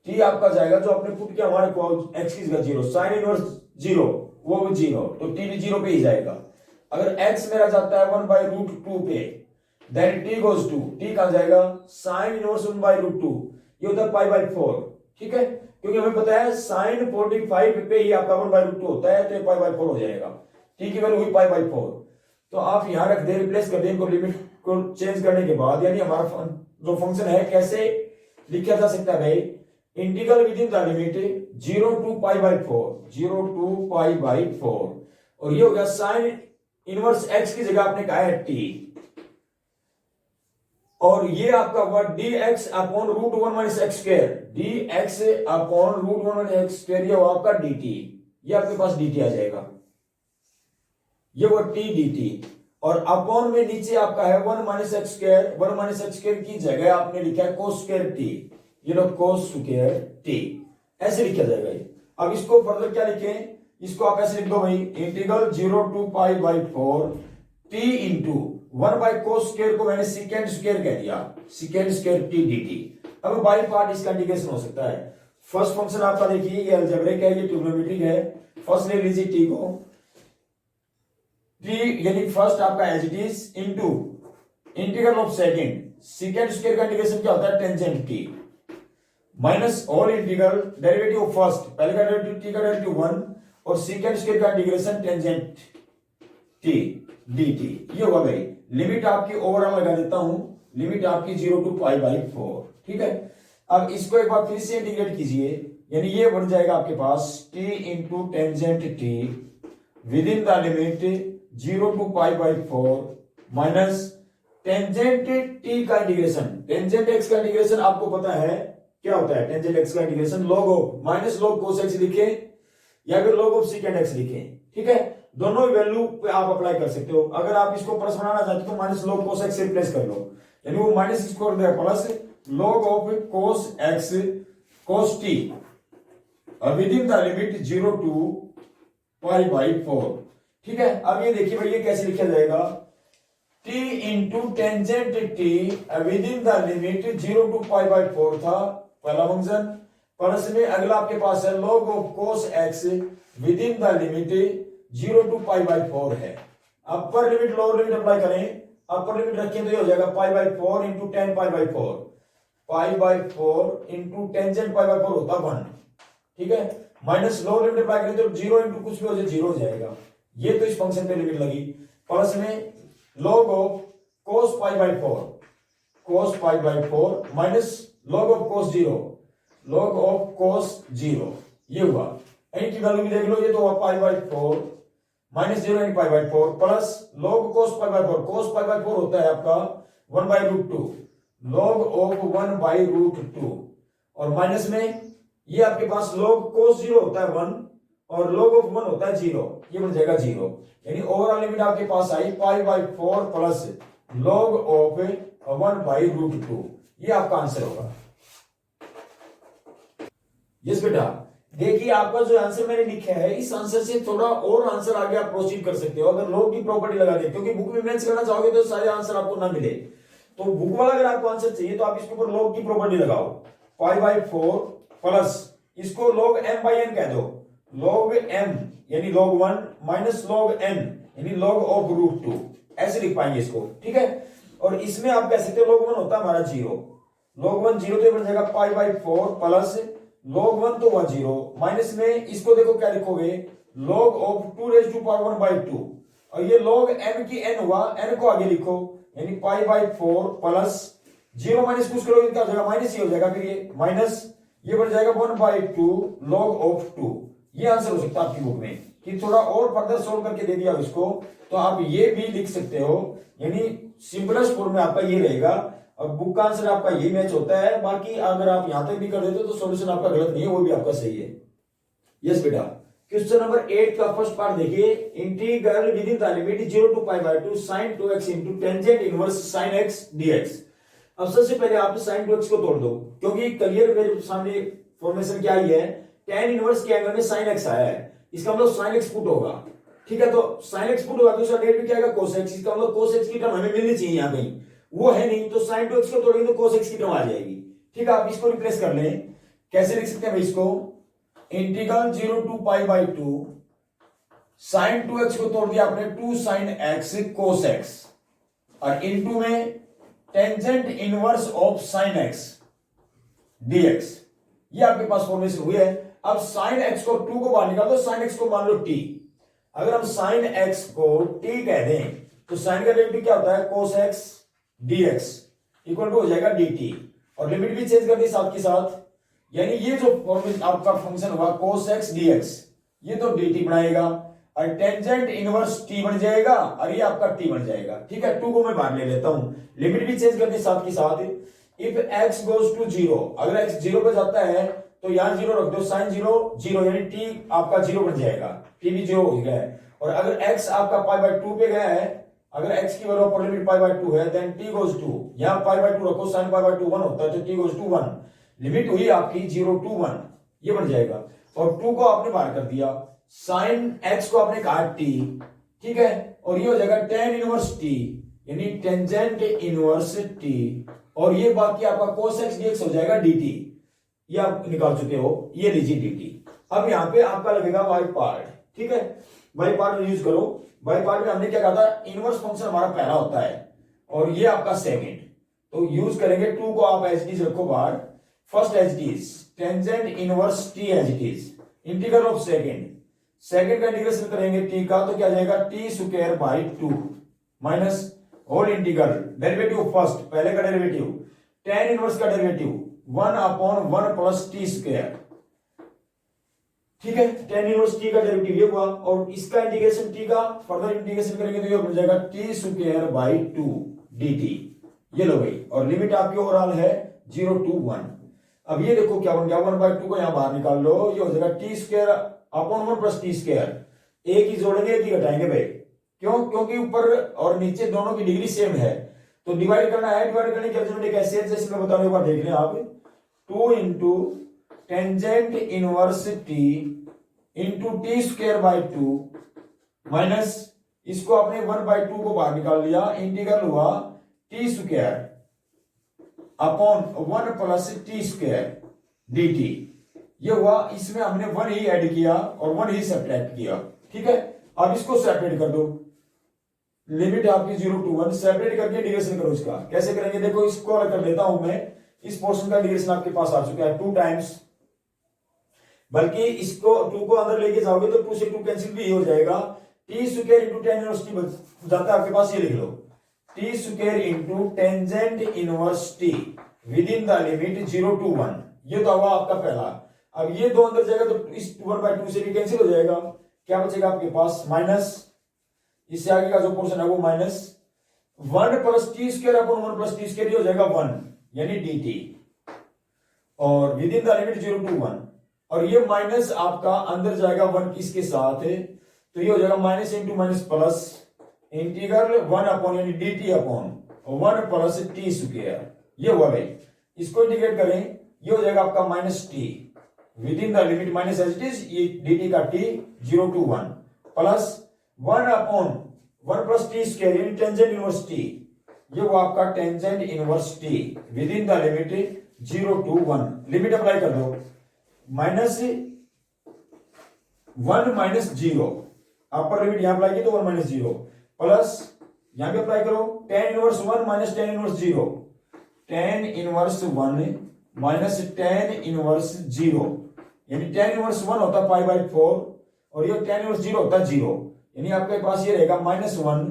t आपका जाएगा जो आपने पुट किया हमारे को x की जगह 0, साइन इनवर्स 0 वो भी 0, तो t भी 0 पे ही जाएगा। अगर x मेरा जाता है 1/√2 पे, then t goes to, t कहां जाएगा, साइन इनवर्स 1/√2, ये होता है π/4। ठीक है, क्योंकि हमें पता है साइन 45 पे ही आपका 1/√2 होता है, तो ये π/4 हो जाएगा, t की वैल्यू हुई π/4, तो आप यहां रख दे, रिप्लेस कर दे इनको लिमिट को चेंज करने के बाद, यानी हमारा जो फंक्शन है कैसे लिखा जा सकता है भाई, integral within the limit 0 to π/4 और ये हो गया साइन इनवर्स x की जगह आपने कहा है t, और ये आपका हुआ dx upon √1 minus x square, dx upon √1 minus x square, ये हुआ आपका dt, ये आपके पास dt आ जाएगा, ये वो t dt, और अपॉन में नीचे आपका है 1 minus x square, 1 minus x square की जगह आपने लिखा है कोस स्क्वायर t, ये लो कोस स्क्वायर t, ऐसे लिखा जाएगा ये। अब इसको फर्दर क्या लिखें, इसको आप ऐसे लिख दो भाई, इंटीग्रल 0 to π/4 t इंटू 1/कोस स्क्वायर को मैंने सेकेंड स्क्वायर कह दिया, सेकेंड स्क्वायर t dt। अब बाई पार्ट इसका इंटीग्रेशन हो सकता है, फर्स्ट फंक्शन आपका देखिए ये अलजेब्रिक है, ये ट्रिग्नोमेट्रिक है, फर्स्ट ले लीजिए t को, t यानी फर्स्ट आपका as it is into integral of second square का इंटीग्रेशन क्या होता है, tangent t minus all integral derivative of first, पहले का डेरिवेटिव t का डेरिवेटिव 1 और सेकेंड स्क्वायर का इंटीग्रेशन टेंजेंट t dt, ये होगा भाई, लिमिट आपकी ओवरऑल लगा देता हूं, लिमिट आपकी 0 to π/4। ठीक है, अब इसको एक बार फिर से इंटीग्रेट कीजिए, यानी ये बन जाएगा आपके पास t into tangent t within the limit 0 to π/4 minus tangent t का इंटीग्रेशन, टेंजेंट x का इंटीग्रेशन आपको पता है क्या होता है, टेंजेंट x का integration log of minus log cos x लिखे या फिर log ऑफ सेकेंड x लिखे। ठीक है, दोनों वैल्यू पे आप अप्लाई कर सकते हो, अगर आप इसको प्लस बनाना चाहते हो तो माइनस log cos x से रिप्लेस कर लो, यानी वो माइनस इसको कर देगा plus log of cos x cos t within the limit 0 to π/4। ठीक है, अब ये देखिए भाई ये कैसे लिखा जाएगा, t into tangent t within the limit 0 to π/4 था पहला फंक्शन, प्लस में अगला आपके पास है log of cos x with in the limit 0 to π/4 है। Upper limit lower limit apply करें, अपर लिमिट रखें तो ये हो जाएगा π/4 इंटू टेन π/4, π/4 इंटू टेंजेंट π/4 होता 1। ठीक है, माइनस लोअर लिमिट अप्लाई करें तो 0 इंटू कुछ भी हो जाए 0 हो जाएगा, ये तो इस फंक्शन पे लिमिट लगी। प्लस में log of cos pi by 4, cos pi by 4 minus log of cos 0, log of cos 0, ये हुआ। n की वैल्यू भी देख लो, ये तो हुआ pi by 4 minus 0 in pi by 4 plus log cos pi by 4, cos pi by 4 होता है आपका 1 by root 2, log of 1 by root 2, और माइनस में ये आपके पास log cos 0 होता है 1 और log ऑफ 1 होता है 0, ये बन जाएगा 0। यानी ओवरऑल लिमिट आपके पास आई pi by 4 plus log of 1 by root 2, ये आपका आंसर होगा। यस बेटा, देखिए आपका जो आंसर मैंने लिखा है, इस आंसर से थोड़ा और आंसर आगे आप प्रोसीड कर सकते हो अगर log की प्रॉपर्टी लगा दे, क्योंकि बुक में मैच करना चाहोगे तो सारे आंसर आपको ना मिले। तो बुक वाला अगर आपको आंसर चाहिए तो आप इसके ऊपर log की प्रॉपर्टी लगाओ, पाई बाई 4 प्लस इसको log m बाई n कह दो, log m यानी log 1 माइनस log n यानी log ऑफ रूट 2, ऐसे लिख पाएंगे इसको, ठीक है। और इसमें आप कह सकते हो log 1 होता है हमारा 0, log 1 0 तो बन जाएगा पाई बाई 4 प्लस log 1 तो हुआ 0 माइनस में इसको देखो क्या लिखोगे, log of 2 raise to power 1 by 2, और ये log m की n हुआ, n को आगे लिखो यानी पाई बाई 4 प्लस 0 माइनस कुछ करोगे क्या हो जाएगा, माइनस ही हो जाएगा, फिर ये माइनस ये बन जाएगा 1 बाई 2 log ऑफ 2। ये आंसर हो सकता है आपकी बुक में कि थोड़ा और फर्दर सोल्व करके दे दिया इसको, तो आप ये भी लिख सकते हो, यानी सिंपलेस्ट फॉर्म में आपका ये रहेगा। और बुक का आंसर आपका ये मैच होता है, बाकी अगर आप यहां तक भी कर देते हो तो सॉल्यूशन आपका गलत नहीं है, वो भी आपका सही है। यस बेटा, क्वेश्चन नंबर 8 का फर्स्ट पार्ट देखिए, integral within the limit 0 to pi by 2 sin 2x into tangent inverse sin x dx। अब सबसे पहले आप sin 2x को तोड़ दो, क्योंकि क्लियर मेरे सामने फॉर्मेशन क्या आई है, tan इनवर्स के एंगल में sin x आया है, इसका मतलब sin x पुट होगा, ठीक है। तो sin x पुट होगा तो उसका डेरिवेटिव क्या आएगा cos x, इसका मतलब cos x की टर्म हमें मिलनी चाहिए यहां कहीं, वो है नहीं, तो sin 2x को तोड़ेंगे तो cos x की टर्म आ जाएगी, ठीक है। आप इसको रिप्लेस कर लें, कैसे लिख सकते हैं भाई इसको, integral 0 to pi by 2 sin 2x को तोड़ दिया आपने 2 sin x cos x, और इनटू में tangent inverse of sin x dx, ये आपके पास फॉर्मेशन हुई है। अब sin x को 2 को बाहर निकाल दो, sin x को मान लो t, अगर हम sin x को t कह दें तो sin का डेरिवेटिव क्या होता है cos x dx equal to हो जाएगा dt, और लिमिट भी चेंज कर दी साथ के साथ, यानी ये जो फॉर्मेशन आपका फंक्शन हुआ cos x dx, ये तो dt बनाएगा, और टेंजेंट इनवर्स t बन जाएगा, और ये आपका t बन जाएगा, ठीक है। 2 को मैं बाहर ले लेता हूं, लिमिट भी चेंज कर दी साथ के साथ, इफ x गोज टू 0, अगर x 0 पे जाता है तो यहां 0 रख दो, sin 0 0 यानी t आपका 0 बन जाएगा, t भी 0 हो गया है। और अगर x आपका पाई बाई 2 पे गया है, अगर x की value upper limit pi by 2 है, देन t गोज टू, यहां पाई बाई 2 रखो, sin पाई बाई 2 1 होता है, तो t गोज टू 1, लिमिट हुई आपकी 0 टू 1, ये बन जाएगा। और 2 को आपने बाहर कर दिया, sin x को आपने कहा t, ठीक है, और ये हो जाएगा tan इनवर्स t यानी टेंजेंट इनवर्स t, और ये बाकी आपका cos x dx हो जाएगा dt, ये आप निकाल चुके हो, ये लीजिए dt। अब यहां पे आपका लगेगा y पार्ट, ठीक है, y पार्ट यूज करो। y पार्ट में हमने क्या कहा था, इनवर्स फंक्शन हमारा पहला होता है और ये आपका सेकंड, तो यूज करेंगे 2 को आप एज इट इज रखो बाहर, first as it is tangent inverse t as it is, integral of second का इंटीग्रेशन करेंगे t का, तो क्या जाएगा t square by 2 minus whole integral derivative first, पहले का डेरिवेटिव tan इनवर्स का derivative 1 upon 1 plus t square, ठीक है। tan इनवर्स t का डेरिवेटिव ये हुआ, और इसका इंटीग्रेशन t का फर्दर इंटीग्रेशन करेंगे तो ये बन जाएगा t स्क्वायर बाई 2 dt, ये लो भाई, और लिमिट आपकी ओवरऑल है 0 टू 1। अब ये देखो क्या बन गया, 1 बाई 2 को यहां बाहर निकाल लो, ये हो जाएगा t square upon 1 plus t square, एक ही जोड़ेंगे एक ही घटाएंगे भाई, क्यों, क्योंकि ऊपर और नीचे दोनों की डिग्री सेम है, तो डिवाइड करना है, डिवाइड करने की अल्टरनेटिव कैसे है, जैसे मैं बता रहा हूं, एक बार देख लें आप, 2 into tangent inverse t into T square by 2 minus इसको आपने 1 बाई 2 को बाहर निकाल लिया, इंटीग्रल हुआ T square upon 1 plus t square dt, ये हुआ, इसमें हमने 1 ही ऐड किया और 1 ही सब्ट्रैक्ट किया, ठीक है। अब इसको सेपरेट कर दो, लिमिट आपकी 0 टू 1, सेपरेट करके इंटीग्रेशन करो इसका, कैसे करेंगे देखो, इसको अलग कर लेता हूं मैं, इस पोर्शन का इंटीग्रेशन आपके पास आ चुका है 2 टाइम्स, बल्कि इसको 2 को अंदर लेके जाओगे तो 2 से 2 कैंसिल भी हो जाएगा, t square into tan inverse t जाता है आपके पास, ये लिख लो t square into tangent inverse t within the limit 0 to 1। ये तो हुआ आपका पहला। अब ये दो अंदर जाएगा तो इस 1/2 से भी कैंसिल हो जाएगा, क्या बचेगा आपके पास माइनस, इससे आगे का जो पोर्शन है वो minus 1 plus t square upon 1 plus t square हो जाएगा 1 यानी डी टी, और within the limit 0 to 1। और ये माइनस आपका अंदर जाएगा 1 किसके साथ है, तो ये हो जाएगा minus into minus plus integral 1 upon यानी d t upon 1 plus t square. ये हुआ भाई, इसको इंटीग्रेट करें, ये हो जाएगा आपका minus t within the limit minus as it is, ये डी टी का t 0 to 1 plus 1 upon 1 plus t square यानी टेंजेंट इनवर्स टी, ये वो आपका tangent inverse t within the limit 0 to 1। Limit apply कर दो, minus 1 minus 0, upper limit यहां apply की तो 1 माइनस 0 प्लस यहां भी अप्लाई करो tan inverse 1 minus tan inverse 0, tan inverse 1 minus tan inverse 0 यानी tan इनवर्स 1 होता है पाई बाई 4 और ये tan इनवर्स 0 होता है 0, यानी आपके पास ये रहेगा -1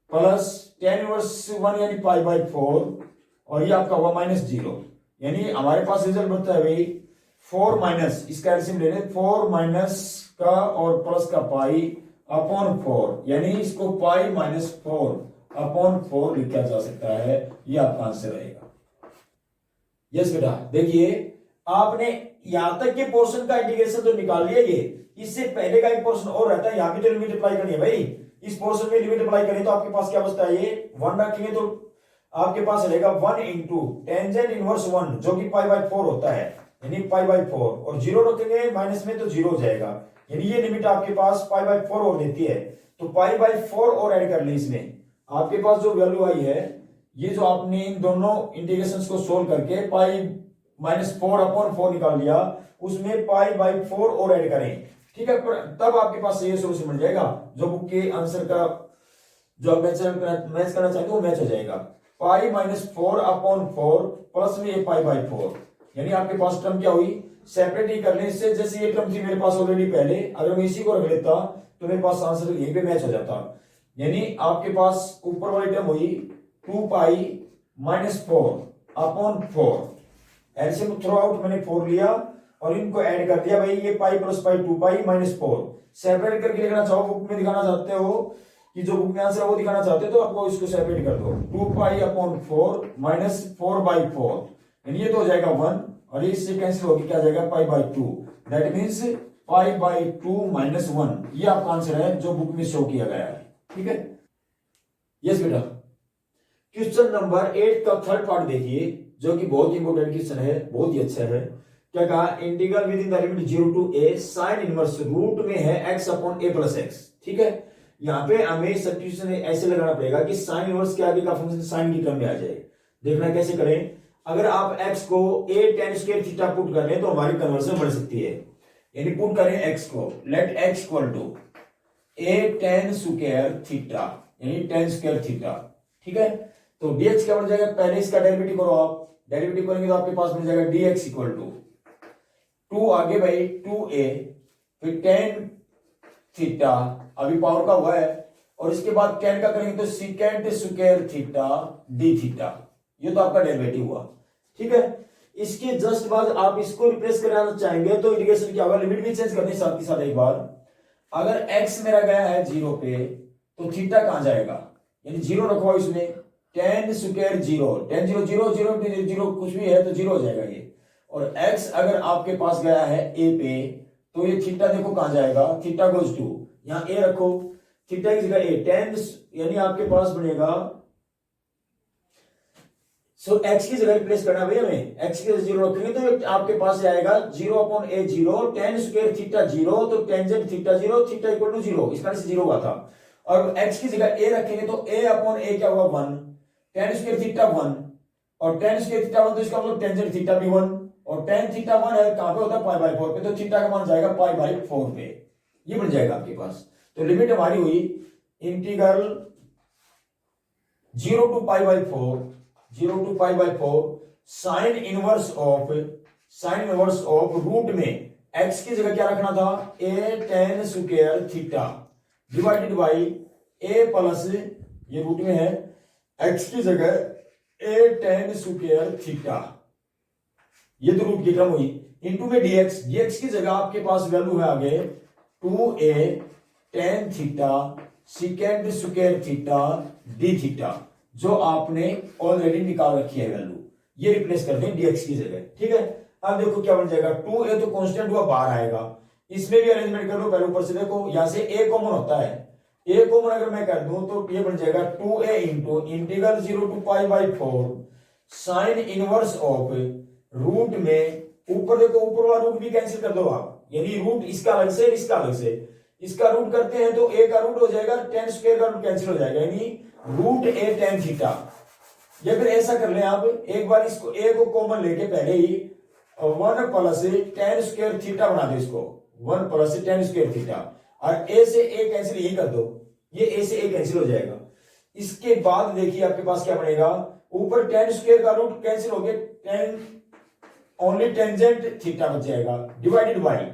प्लस tan इनवर्स 1 यानी पाई बाई 4 और ये आपका हुआ -0, यानी हमारे पास रिजल्ट बनता है भाई 4 माइनस, इसका एलसीएम ले लें 4 माइनस का और प्लस का पाई अपॉन 4, यानी इसको पाई माइनस 4 अपॉन 4 लिखा जा सकता है, ये आपका आंसर रहेगा। यस बेटा, देखिए आपने यहां तक के पोर्शन का इंटीग्रेशन तो निकाल लिया, ये इससे पहले का एक पोर्शन और रहता है, यहां भी तो लिमिट अप्लाई करनी है भाई, इस पोर्शन में लिमिट अप्लाई करें तो आपके पास क्या बचता है, ये 1 रखेंगे तो आपके पास रहेगा 1 इंटू टेंजेंट इनवर्स 1 जो कि पाई बाई 4 होता है, यानी पाई बाई 4 और 0 रखेंगे माइनस में तो 0 हो जाएगा, यानी ये लिमिट आपके पास पाई बाई 4 और देती है, तो पाई बाई 4 और ऐड कर ले इसमें, आपके पास जो वैल्यू आई है, ये जो आपने इन दोनों इंटीग्रेशंस को सोल्व करके पाई माइनस 4 अपॉन 4 निकाल लिया, उसमें पाई बाई 4 और ऐड करें, ठीक है, तब आपके पास ये सोल्यूशन मिल जाएगा, जो बुक के आंसर का जो आप मैच करना चाहते हो मैच हो जाएगा। पाई माइनस 4 अपॉन 4 प्लस में ये पाई बाई 4, यानी आपके पास टर्म क्या हुई, सेपरेट ही करने से, जैसे ये टर्म थी मेरे पास ऑलरेडी पहले, अगर मैं इसी को रख लेता तो मेरे पास आंसर यहीं पे मैच हो जाता, यानी आपके पास ऊपर वाली टर्म हुई 2 pi minus 4 upon 4, LCM through out मैंने 4 लिया और इनको ऐड कर दिया भाई, ये pi plus pi 2 pi minus 4, separate करके लिखना चाहो, बुक में दिखाना चाहते हो कि जो बुक में आंसर है वो दिखाना चाहते हो तो आपको इसको सेपरेट कर दो, 2 पाई अपॉन 4 माइनस 4 बाई 4, यानी ये तो हो जाएगा 1 और इससे कैंसिल होगी, क्या जाएगा पाई by 2, that means pi by 2 minus 1, ये आपका आंसर है जो बुक में शो किया गया है, ठीक है। यस बेटा, क्वेश्चन नंबर 8 का थर्ड पार्ट देखिए, जो कि बहुत इंपॉर्टेंट क्वेश्चन है, बहुत ही अच्छा है। क्या कहा, integral within the limit 0 to a sine inverse root में है x upon a plus x, ठीक है। यहां पे हमें सब्स्टिट्यूशन ऐसे लगाना पड़ेगा कि साइन इनवर्स के आगे का फंक्शन साइन की टर्म में आ जाए। देखना कैसे करें, अगर आप x को a tan square theta put कर लें तो हमारी कन्वर्जन बढ़ सकती है, यानी पुट करें x को, let x equal to a tan square theta यानी tan स्क्वायर थीटा, ठीक है। तो dx क्या बन जाएगा, पहले इसका डेरिवेटिव करो, आप डेरिवेटिव करेंगे तो आपके पास मिल जाएगा dx इक्वल टू 2 आगे भाई 2a फिर tan थीटा, अभी पावर का हुआ है, और इसके बाद tan का करेंगे तो second square theta d theta, ये तो आपका डेरिवेटिव हुआ, ठीक है। इसके जस्ट बाद आप इसको रिप्लेस कराना चाहेंगे तो इंटीग्रेशन क्या होगा, लिमिट भी चेंज करनी साथ ही साथ एक बार, अगर x मेरा गया है 0 पे तो थीटा कहां जाएगा, यानी 0 रखो इसमें, tan स्क्वायर 0, tan 0 0 0 0 कुछ भी है तो 0 हो जाएगा ये, और x अगर आपके पास गया है a पे तो ये थीटा देखो कहां जाएगा, थीटा गोज टू यहां a रखो, थीटा की जगह a, tan यानी आपके पास बनेगा, सो x की जगह रिप्लेस करना भैया हमें, x की जगह 0 रखेंगे तो आपके पास आएगा 0 upon a 0, tan square theta 0 तो tangent theta 0, theta equal to 0, इसका से 0 हुआ था, और x की जगह a रखेंगे तो a अपॉन a क्या हुआ 1, tan स्क्वायर थीटा 1 और tan स्क्वायर थीटा 1 तो इसका मतलब टेंजेंट थीटा भी 1 और tan थीटा 1 है कहां पे होता है पाई बाई 4 पे, तो थीटा का मान जाएगा पाई बाई 4 पे, ये बन जाएगा आपके पास। तो लिमिट हमारी हुई integral 0 to pi by 4, 0 to pi by 4 sine inverse of root में x की जगह क्या रखना था, a tan square theta divided by a plus ये रूट में है एक्स की जगह ए टेन स्क्वायर थीटा, ये तो रूट की क्रम हुई, इंटू में डीएक्स, डीएक्स की जगह आपके पास वैल्यू है आगे 2a tan theta second square theta d theta, जो आपने ऑलरेडी निकाल रखी है वैल्यू, ये रिप्लेस कर दें डीएक्स की जगह। ठीक है, अब देखो क्या बन जाएगा, 2a तो कांस्टेंट हुआ बाहर आएगा, इसमें भी अरेंजमेंट कर लो, पहले ऊपर से देखो यहां से a कॉमन होता है, a कॉमन अगर मैं कर दूं तो ये बन जाएगा 2a into integral 0 to pi by 4 sine inverse of root में, ऊपर देखो ऊपर वाला रूट भी कैंसिल कर दो आप, यानी रूट इसका अलग से इसका अलग से, इसका रूट करते हैं तो a का रूट हो जाएगा, टेन स्क्वायर का रूट कैंसिल हो जाएगा, यानी रूट a टेन थीटा। या फिर ऐसा कर लें आप, एक बार इसको a को कॉमन लेके पहले ही 1 प्लस टेन स्क्वायर थीटा बना दो, इसको 1 प्लस टेन स्क्वायर थीटा, और a से a कैंसिल यही कर दो, ये a से a कैंसिल हो जाएगा। इसके बाद देखिए आपके पास क्या बनेगा, ऊपर टेन स्क्वायर का रूट कैंसिल हो गया, टेन ओनली टेंजेंट थीटा बच जाएगा, divided by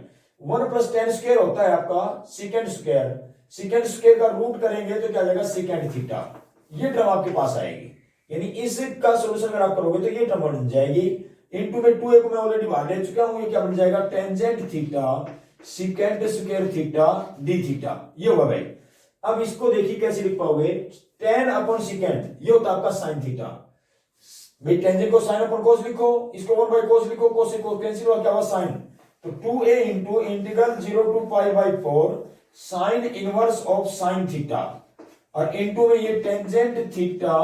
1 plus ten square होता है आपका सेकेंड स्क्वायर, सेकेंड स्क्वायर का रूट करेंगे तो क्या आ जाएगा सेकेंड थीटा, ये टर्म आपके पास आएगी, यानी इसका सॉल्यूशन अगर आप करोगे तो ये टर्म बन जाएगी, इनटू में 2a को मैं ऑलरेडी बाहर ले चुका हूं, ये क्या बन जाएगा tangent theta second square theta d theta, ये होगा भाई। अब इसको देखिए कैसे लिख पाओगे, टेन अपॉन सेकेंड ये होता है आपका साइन थीटा, भाई टेंजेंट को साइन अपॉन कोस लिखो, इसको 1 बाय कोस लिखो, कोस से कोस कैंसिल हुआ, क्या हुआ साइन, तो 2a into integral 0 to pi by 4 sine inverse of sine theta, और इंटू में ये tangent theta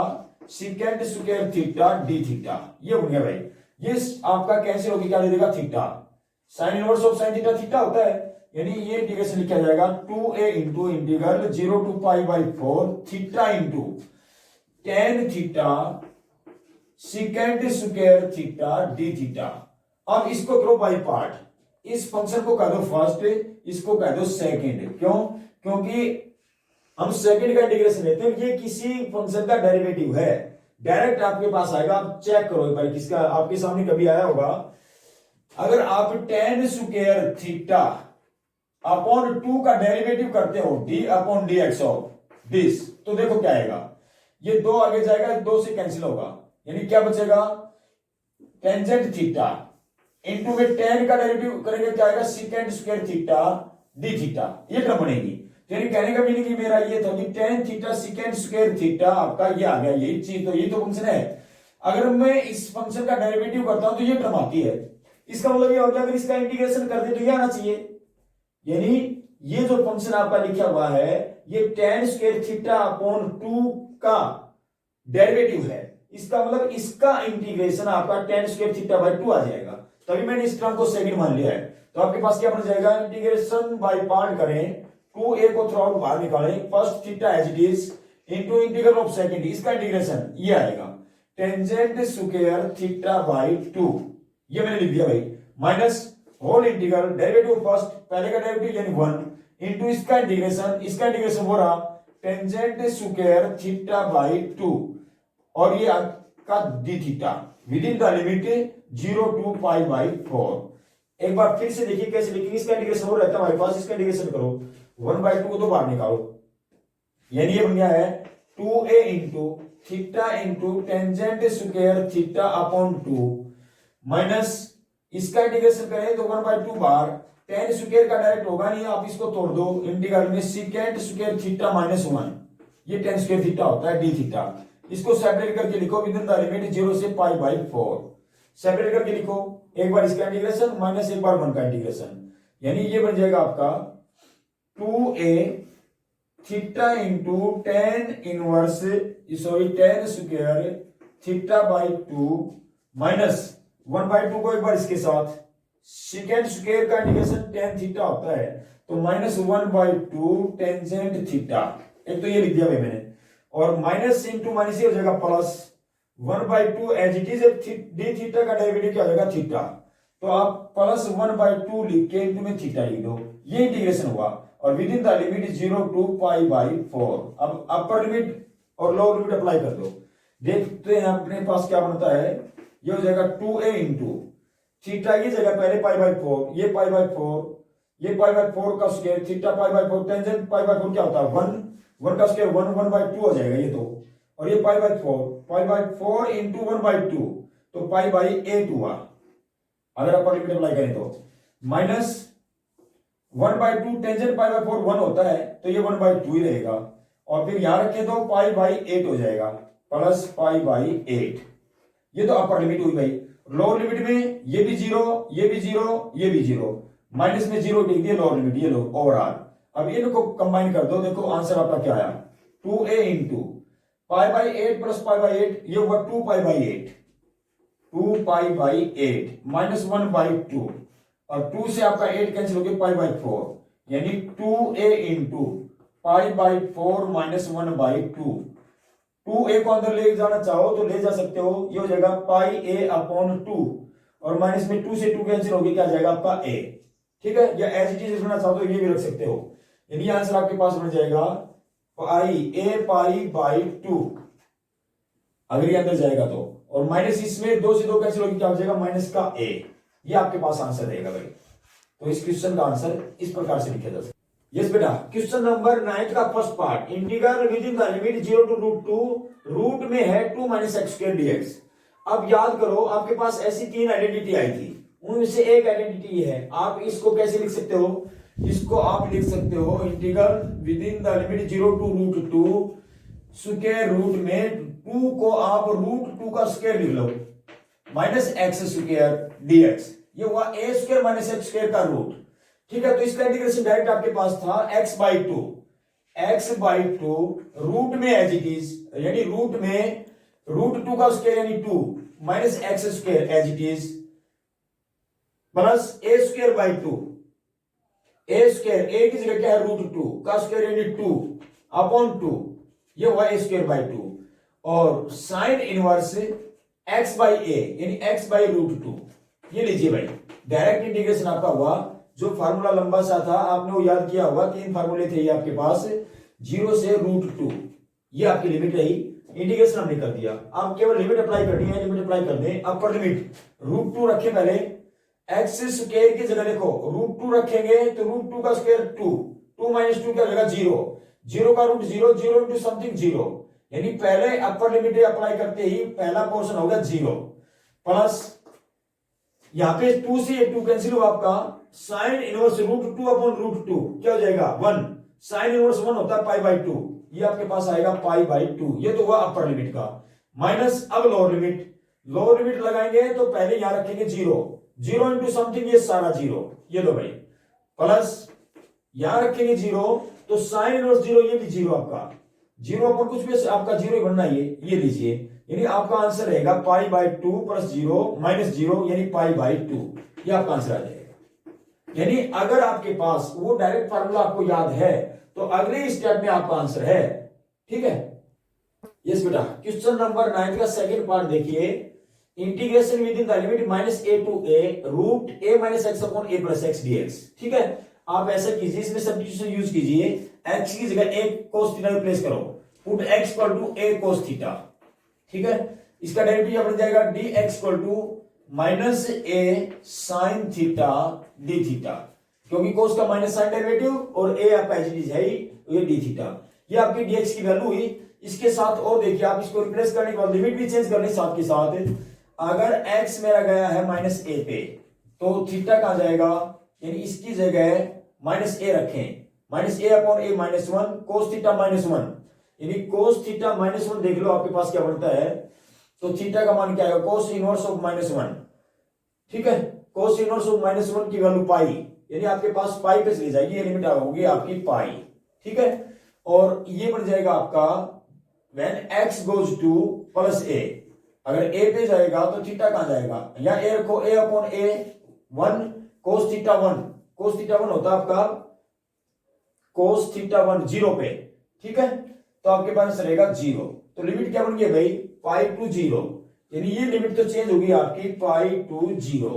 second square theta d theta, ये बन गया भाई। ये आपका कैंसिल होकर क्या दे देगा theta, sine inverse of sine theta theta होता है, यानी ये इंटीग्रेशन लिखा जाएगा 2a into integral 0 to pi by 4 theta into tan theta second square theta d theta. अब इसको करो बाई पार्ट, इस फंक्शन को कह दो फर्स्ट, इसको कह दो सेकंड, क्यों, क्योंकि हम सेकंड का इंटीग्रेशन लेते हैं, ये किसी फंक्शन का डेरिवेटिव है, डायरेक्ट आपके पास आएगा, आप चेक करो एक बार, किसका आपके सामने कभी आया होगा, अगर आप टेन स्क्वायर थीटा अपॉन 2 का डेरिवेटिव करते हो D upon D x of this, तो देखो क्या आएगा, ये 2 आगे जाएगा, 2 से कैंसिल होगा, यानी क्या बचेगा टेंजेंट थीटा इंटू में टेन का डेरिवेटिव करेंगे क्या आएगा second square theta d theta, ये टर्म बनेगी। यानी कहने का मीनिंग मेरा ये था कि ten theta second square theta आपका ये आ गया, यही चीज तो ये तो फंक्शन है, अगर मैं इस फंक्शन का डेरिवेटिव करता हूं तो ये टर्म आती है, इसका मतलब ये हो गया अगर इसका इंटीग्रेशन कर दे तो ये आना चाहिए, यानी ये जो फंक्शन आपका लिखा हुआ है ये टेन स्क्वायर थीटा अपॉन 2 का डेरिवेटिव है, इसका मतलब इसका इंटीग्रेशन आपका टेन स्क्वायर थीटा बाई 2 आ जाएगा, तभी मैंने इस टर्म को सेकंड मान लिया है। तो आपके पास क्या बन जाएगा, इंटीग्रेशन बाय पार्ट करें, 2a को थ्रू आउट बाहर निकालें, first theta as it is into integral of second, इसका इंटीग्रेशन ये आएगा टेंजेंट स्क्वायर थीटा बाय 2, ये मैंने लिख दिया भाई, minus whole integral derivative first, पहले का डेरिवेटिव यानी 1 इनटू इसका इंटीग्रेशन हो रहा टेंजेंट स्क्वायर थीटा बाय 2, और ये आपका d theta within the limit 0 to pi by 4। एक बार फिर से देखिए कैसे लिखेंगे, इसका इंटीग्रेशन हो रहता है हमारे पास, इसका इंटीग्रेशन करो 1/2 को तो बाहर निकालो, यानी ये बन गया है 2a into theta into tangent square theta upon 2 minus इसका इंटीग्रेशन करें तो 1/2 बाहर, टेन स्क्वायर का डायरेक्ट होगा नहीं, आप इसको तोड़ दो, इंटीग्रल में सेकेंड स्क्वायर थीटा माइनस 1, ये टेन स्क्वायर थीटा होता है डी थीटा, इसको सेपरेट करके लिखो विद इन द लिमिट 0 से पाई बाई 4, सेपरेट करके लिखो, एक बार इसका इंटीग्रेशन माइनस एक बार 1 का इंटीग्रेशन, यानी ये बन जाएगा आपका 2a theta into tan inverse tan square theta by 2 minus 1/2 को एक बार इसके साथ, सेकेंड स्क्वायर का इंटीग्रेशन टेन थीटा होता है, तो माइनस 1/2 टेंजेंट थीटा, एक तो ये लिख दिया भाई मैंने, और माइनस इंटू माइनस हो जाएगा plus 1/2 as it is, d theta का डेरिवेटिव क्या हो जाएगा थीटा, तो आप प्लस 1/2 लिख के इंटू में थीटा लिख दो, ये इंटीग्रेशन हुआ, और within the limit 0 to pi by 4। अब अपर लिमिट और लोअर लिमिट अप्लाई कर दो, देखते हैं अपने पास क्या बनता है, ये हो जाएगा 2a इंटू थीटा की जगह पहले पाई बाई 4, ये पाई बाई 4, ये पाई बाई 4 का square, theta pi by 4, tangent pi by 4 क्या होता है 1, 1 का स्क्वायर 1/2 हो जाएगा ये तो, और ये पाई बाई 4 इंटू 1/2, तो पाई/8 हुआ अगर अपर लिमिट अप्लाई करें तो, माइनस 1/2 टेंजेंट पाई/4 1 होता है तो ये 1/2 ही रहेगा, और फिर यहां रखें तो पाई/8 हो जाएगा प्लस पाई/8। ये तो अपर लिमिट हुई भाई। लोअर लिमिट में ये भी 0, ये भी 0, ये भी 0, माइनस में 0 लिख दिए लोअर लिमिट, ये लो ओवरऑल। अब इनको कंबाइन कर दो, देखो आंसर आपका क्या आया, 2a इंटू पाई/8 प्लस पाई/8, ये हुआ 2 पाई/8, 2 पाई/8 माइनस 1/2, और 2 से आपका 8 कैंसिल हो गया पाई/4, यानी 2a इंटू पाई/4 माइनस 1/2। 2a को अंदर ले जाना चाहो तो ले जा सकते हो, ये हो जाएगा πa/2, और माइनस में 2 से 2 कैंसिल हो गया, क्या जाएगा आपका a, ठीक है। या एज इट इज लिखना चाहो तो ये भी रख सकते हो, यानी आंसर आपके पास बन जाएगा a/2 अगर ये अंदर जाएगा तो, और माइनस इसमें 2 से 2 कैंसिल होगी, क्या हो जाएगा माइनस का a। ये आपके पास आंसर रहेगा भाई। तो इस क्वेश्चन का आंसर इस प्रकार से लिखा जा सकता है। यस बेटा, क्वेश्चन नंबर 9 का first part, integral within the limit 0 to √2, root में है 2 - x² dx। अब याद करो आपके पास ऐसी 3 आइडेंटिटी आई थी, उनमें से एक आइडेंटिटी है, आप इसको कैसे लिख सकते हो, इसको आप लिख सकते हो integral within the limit 0 to √2, square root में 2 को आप √2 का स्क्वायर लिख लो, माइनस x² dx, ये हुआ a² माइनस x² का रूट, ठीक है। तो इसका इंटीग्रेशन डायरेक्ट आपके पास था x/2 रूट में एज इट इज, यानी रूट में √2 का स्क्वायर यानी 2 minus x² as it is, plus a²/2, a की जगह क्या है √2 का स्क्वायर यानी 2/2, ये हुआ a²/2, और साइन इनवर्स x/a यानी x/√2, ये लीजिए भाई। डायरेक्ट इंटीग्रेशन आपका हुआ, जो फार्मूला लंबा सा था आपने वो याद किया होगा, 3 फार्मूले थे ये आपके पास, 0 से √2, ये आपकी लिमिट रही, इंटीग्रेशन हमने कर दिया। आप केवल लिमिट अप्लाई करनी है, लिमिट अप्लाई कर दें। अपर लिमिट √2 रखें, पहले x² की जगह देखो √2 रखेंगे तो √2 का स्क्वायर 2, 2 - 2 क्या हो जाएगा 0, 0 का रूट 0, 0 इंटू समथिंग 0, यानी पहले अपर लिमिट अप्लाई करते ही पहला पोर्शन होगा 0, प्लस यहां पे 2 से 2 कैंसिल हुआ आपका, साइन इनवर्स √2/√2 क्या हो जाएगा 1, साइन इनवर्स 1 होता है पाई/2, ये आपके पास आएगा पाई/2, ये तो हुआ अपर लिमिट का। माइनस अब लोअर लिमिट लगाएंगे तो पहले यहां रखेंगे 0, 0 इंटू समथिंग, ये सारा 0, ये लो भाई, प्लस यहां रखेंगे 0, तो साइन इनवर्स 0, ये भी 0 आपका, 0 पर कुछ भी आपका 0 ही बनना, ये लीजिए, यानी आपका आंसर रहेगा पाई/2 प्लस 0 माइनस 0 यानी पाई/2, ये आपका आंसर आ जाएगा। यानी अगर आपके पास वो डायरेक्ट फार्मूला आपको याद है तो अगले स्टेप में आपका आंसर है, ठीक है। यस बेटा, क्वेश्चन नंबर 9 का सेकंड पार्ट देखिए, integration within the limit -a to a root a - x/a plus x dx, ठीक है। आप ऐसा कीजिए, इसमें सब्स्टिट्यूशन यूज कीजिए, x की जगह a cos थीटा रिप्लेस करो, put x = a cos theta, ठीक है। इसका डेरिवेटिव बन जाएगा dx = -a sin theta d theta, क्योंकि cos का माइनस साइन डेरिवेटिव और a आपका एज इट इज है ही, ये d थीटा, ये आपकी dx की वैल्यू हुई। इसके साथ और देखिए, आप इसको रिप्लेस करने के बाद लिमिट भी चेंज करनी साथ के साथ, अगर x मेरा गया है -a पे तो थीटा कहां जाएगा, यानी इसकी जगह -a रखें, -a/a -1 cos थीटा -1, यानी cos थीटा -1 देख लो आपके पास क्या बनता है, तो थीटा का मान क्या आएगा cos इनवर्स ऑफ -1, ठीक है। cos इनवर्स ऑफ -1 की वैल्यू पाई, यानी आपके पास पाई पे चली जाएगी, ये लिमिट होगी आपकी पाई, ठीक है। और ये बन जाएगा आपका when x goes to +a, अगर a पे जाएगा तो थीटा कहां जाएगा, या a रखो, a/a 1 cos theta 1, cos theta 1 होता है आपका cos थीटा 1 0 पे, ठीक है। तो आपके पास रहेगा 0, तो लिमिट क्या बन गई भाई पाई टू 0, यानी ये लिमिट तो चेंज होगी आपकी पाई टू 0,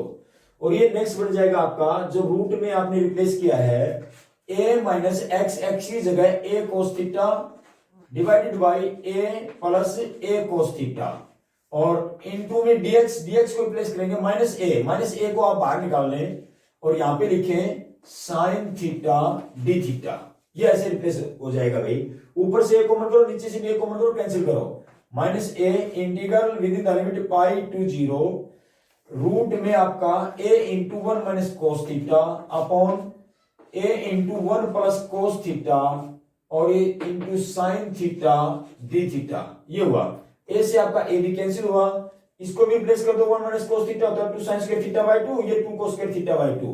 और ये नेक्स्ट बन जाएगा आपका जो रूट में आपने रिप्लेस किया है a - x की जगह a cos theta divided by a plus a cos theta, और इनटू में dx को रिप्लेस करेंगे -a को आप बाहर निकाल लें और यहां पे लिखें साइन थीटा d थीटा, ये ऐसे रिप्लेस हो जाएगा भाई। ऊपर से ए कॉमन करो, नीचे से ए कॉमन करो, कैंसिल करो। Minus a integral within the limit pi to 0 root में आपका a into 1 minus cos theta upon a into 1 plus cos theta और a into sine theta d theta. ये हुआ। a से आपका a भी कैंसिल हुआ, इसको भी रिप्लेस कर दो, 1 माइनस कोस थीटा होता है 2 साइन स्क्वायर थीटा बाई 2, ये 2 कोस स्क्वायर थीटा बाई 2,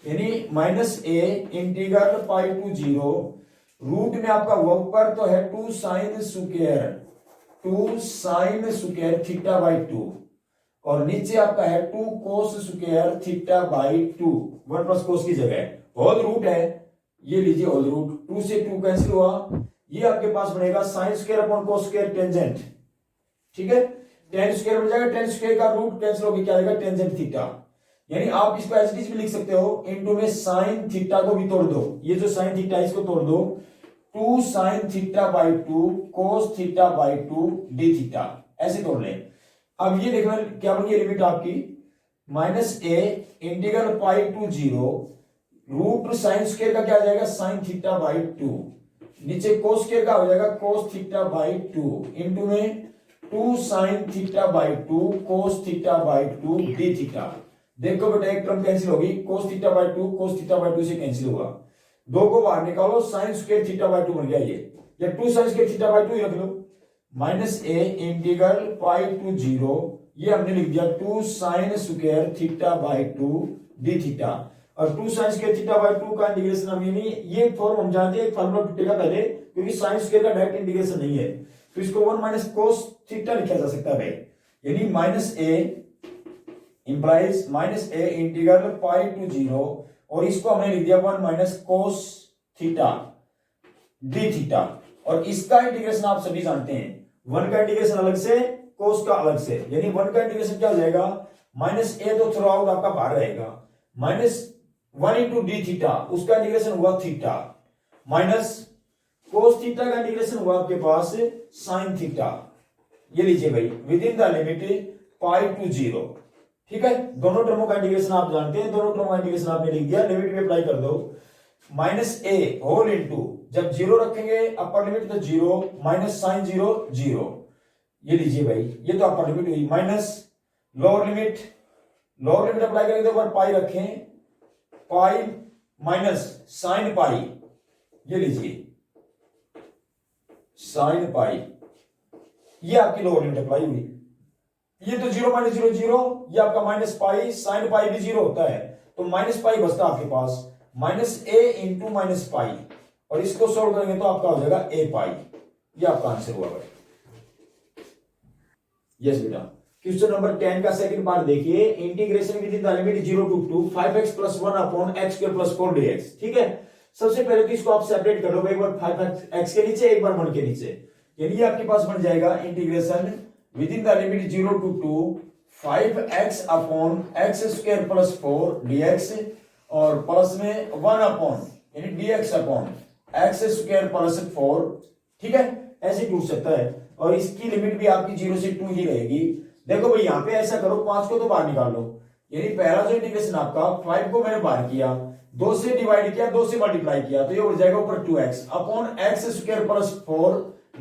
यानी minus a integral pi to 0 root में आपका ऊपर तो है 2 साइन स्क्वायर थीटा बाई 2 और नीचे आपका है 2 cos square theta by 2, 1 plus कोस की जगह होल रूट है, ये लीजिए होल रूट, 2 से 2 कैंसिल हुआ, ये आपके पास बनेगा sine square upon cos square tangent, ठीक है, टेन स्क्वायर बन जाएगा, टेन स्क्वायर का रूट कैंसिल होकर क्या आएगा टेंजेंट थीटा, यानी आप इसको एज इट इज भी लिख सकते हो, इनटू में साइन थीटा को भी तोड़ दो, ये जो साइन थीटा है इसको तोड़ दो, 2 sine theta by 2 cos theta by 2 d theta, ऐसे तोड़ लें। अब ये देखना क्या बन गई लिमिट आपकी, minus a integral pi to 0 root sine square का क्या आ जाएगा साइन थीटा बाई 2, नीचे कोस स्क्वायर का हो जाएगा कोस थीटा बाई 2 इंटू में 2 sine theta by 2 cos theta by 2 d theta. देखो बेटा एक टर्म कैंसिल होगी, cos theta by 2 cos theta by 2 से कैंसिल हुआ, 2 को बाहर निकालो, साइन स्क्वायर थीटा बाई 2 बन गया ये, या 2 साइन स्क्वायर थीटा बाई 2 ही रख लो, minus a integral pi to 0, ये हमने लिख दिया 2 sine square theta by 2 d theta, और 2 साइन स्क्वायर थीटा बाई 2 का इंटीग्रेशन हम ये फॉर्म हम जानते हैं, फार्मूला टूटेगा पहले क्योंकि साइन स्क्वायर का डायरेक्ट इंटीग्रेशन नहीं है, तो इसको 1 माइनस कोस थीटा लिखा जा सकता है भाई, यानी minus a implies minus a integral pi to 0 और इसको हमने लिख दिया 1 minus cos theta d theta, और इसका इंटीग्रेशन आप सभी जानते हैं, 1 का इंटीग्रेशन अलग से कोस का अलग से, यानी 1 का इंटीग्रेशन क्या हो जाएगा माइनस ए तो थ्रू आउट आपका बाहर रहेगा, माइनस 1 इंटू डी थीटा उसका इंटीग्रेशन हुआ थीटा, माइनस कोस थीटा का इंटीग्रेशन हुआ आपके पास साइन थीटा, ये लीजिए भाई within the limit pi to 0, ठीक है, दोनों टर्मों का इंटीग्रेशन आप जानते हैं, दोनों टर्मों का इंटीग्रेशन आपने लिख दिया, लिमिट में अप्लाई कर दो, माइनस ए होल इंटू जब 0 रखेंगे अपर लिमिट तो 0 माइनस साइन 0 0, ये लीजिए भाई ये तो अपर लिमिट हुई, माइनस लोअर लिमिट अप्लाई करेंगे तो पाई रखें, पाई माइनस साइन पाई, ये लीजिए साइन पाई, ये आपकी लोअर लिमिट अप्लाई हुई, ये तो 0 माइनस 0 0, ये आपका माइनस पाई, साइन पाई भी 0 होता है तो माइनस पाई बचता आपके पास, माइनस ए इंटू माइनस पाई, और इसको सोल्व करेंगे तो आपका हो जाएगा ए पाई, ये आपका आंसर हुआ भाई। यस बेटा, क्वेश्चन नंबर 10 का सेकंड पार्ट देखिए, integration within the limit 0 to 5x plus 1 upon x square plus 4 dx, ठीक है, सबसे पहले तो इसको आप सेपरेट कर लो, एक बार 5x के नीचे एक बार 1 के नीचे, यानी आपके पास बन जाएगा integration within the limit 0 to 5x upon x square plus 4 dx और प्लस में 1 अपॉन यानी dx upon x square plus 4, ठीक है, ऐसे टूट सकता है, और इसकी लिमिट भी आपकी 0 से 2 ही रहेगी। देखो भाई यहाँ पे ऐसा करो, 5 को तो बाहर निकाल लो, यानी पहला जो इंटीग्रेशन आपका 5 को मैंने बाहर किया, 2 से डिवाइड किया, 2 से मल्टीप्लाई किया, तो ये हो जाएगा ऊपर 2x upon x square plus 4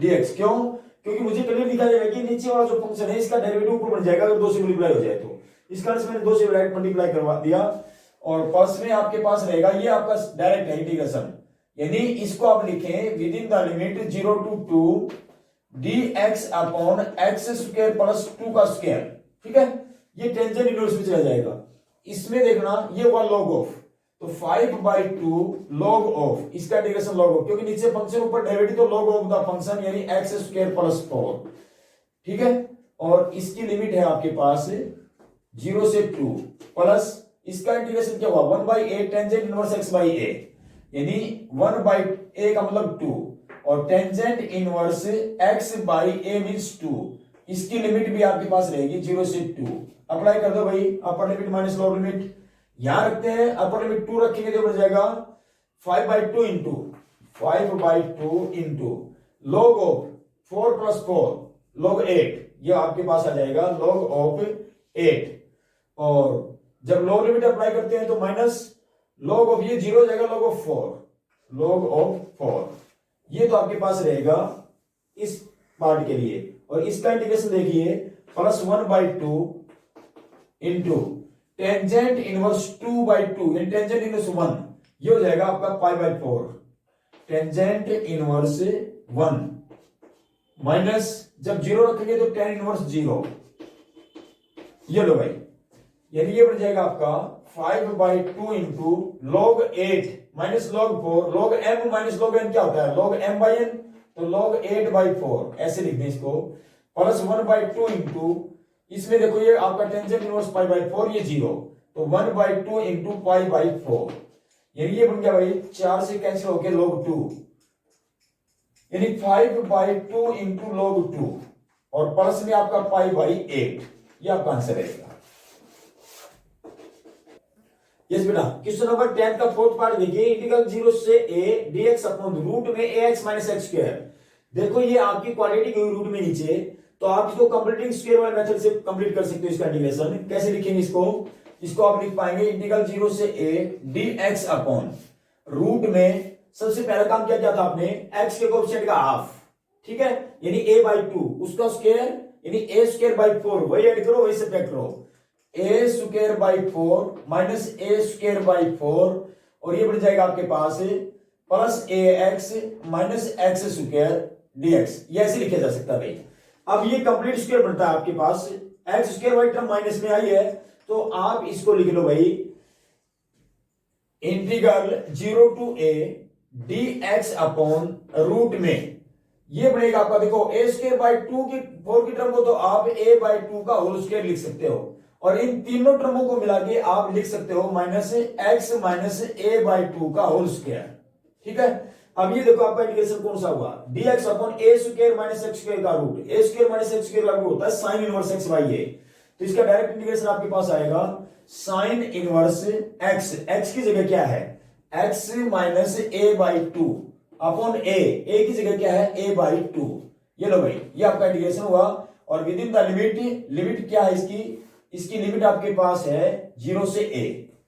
dx, क्यों, क्योंकि मुझे क्लियर लिखा जाएगा कि नीचे वाला जो फंक्शन है इसका डेरिवेटिव ऊपर बन जाएगा अगर 2 से मल्टीप्लाई हो जाए तो, इस कारण से मैंने 2 से डायरेक्ट मल्टीप्लाई करवा दिया, और प्लस में आपके पास रहेगा ये आपका डायरेक्ट है इंटीग्रेशन, यानी इसको आप लिखें with in the limit 0 to 2 dx upon x square plus 2 का स्क्वायर, ठीक है, ये टेंजेंट इनवर्स में चला जाएगा, इसमें देखना ये हुआ log ऑफ, तो 5/2 log ऑफ, इसका इंटीग्रेशन log ऑफ, क्योंकि नीचे फंक्शन ऊपर डेरिवेटिव तो log ऑफ द फंक्शन यानी x स्क्वायर प्लस 4, ठीक है, और इसकी लिमिट है आपके पास 0 से 2 प्लस इसका इंटीग्रेशन क्या हुआ 1/a tangent inverse x by a, यानी 1/a का मतलब 2 और tangent inverse x by a means 2, इसकी लिमिट भी आपके पास रहेगी 0 से 2, अप्लाई कर दो भाई, upper limit minus lower limit, यहां रखते हैं अपर लिमिट 2 रखेंगे तो बन जाएगा 5/2 into log of 4 plus 4 log 8, ये आपके पास आ जाएगा log ऑफ 8, और जब लोअर लिमिट अप्लाई करते हैं तो माइनस log ऑफ ये 0 हो जाएगा log ऑफ 4, log of 4। ये तो आपके पास रहेगा इस पार्ट के लिए। और इसका इंटीग्रेशन देखिए +1/2 इंटू टेंजेंट इनवर्स 2/2 यानी टेंजेंट इनवर्स 1, ये हो जाएगा आपका π/4। टेंजेंट इनवर्स 1 माइनस जब 0 रखेंगे तो टेन इनवर्स 0, ये लो भाई, यानी ये बन जाएगा आपका 5/2 into log 8 minus log 4, log m minus log n क्या होता है log m/n, तो log 8/4 ऐसे लिख दें इसको, प्लस 1/2 इंटू इसमें देखो ये आपका टेंजेंट इनवर्स π/4 ये 0, तो 1/2 इंटू π/4, यानी ये बन गया भाई 4 से कैंसिल होके log 2, यानी 5/2 इंटू log 2 और प्लस में आपका π/8, ये आपका आंसर रहेगा। यस बेटा, क्वेश्चन नंबर 10 का फोर्थ पार्ट देखिए, इंटीग्रल 0 से a dx अपॉन रूट में ax माइनस एक्स स्क्वायर। देखो ये आपकी क्वाड्रेटिक हुई रूट में नीचे, तो आप इसको कंप्लीटिंग स्क्वायर वाले मेथड से कंप्लीट कर सकते हो। इसका इंटीग्रेशन कैसे लिखेंगे इसको आप लिख पाएंगे इंटीग्रल 0 से a dx अपॉन रूट में, सबसे पहला काम क्या किया था आपने, x के कोएफिशिएंट का हाफ, ठीक है, यानी a/2 उसका स्क्वायर यानी a²/4, वही ऐड करो वही सब्ट्रैक्ट करो, a²/4 माइनस a²/4 और ये बन जाएगा आपके पास plus ax minus x² dx, ये ऐसे लिखा जा सकता है भाई। अब ये कंप्लीट स्क्वायर बनता है आपके पास, x² वाली टर्म माइनस में आई है, तो आप इसको लिख लो भाई integral 0 to a dx upon root में, ये बनेगा आपका देखो a²/2 की 4 की टर्म को तो आप a/2 का होल स्क्वायर लिख सकते हो, और इन तीनों टर्मों को मिला के आप लिख सकते हो माइनस x माइनस a/2 का होल स्क्वायर, ठीक है। अब ये देखो आपका इंटीग्रेशन कौन सा हुआ, dx upon a² minus x² का रूट, a² माइनस x² का रूट होता है sine inverse x by a, तो इसका डायरेक्ट इंटीग्रेशन आपके पास आएगा साइन इनवर्स x की जगह क्या है x minus a/2 upon a की जगह क्या है a/2, ये लो भाई, ये आपका इंटीग्रेशन हुआ। और विद इन द लिमिट क्या है इसकी लिमिट आपके पास है 0 से a,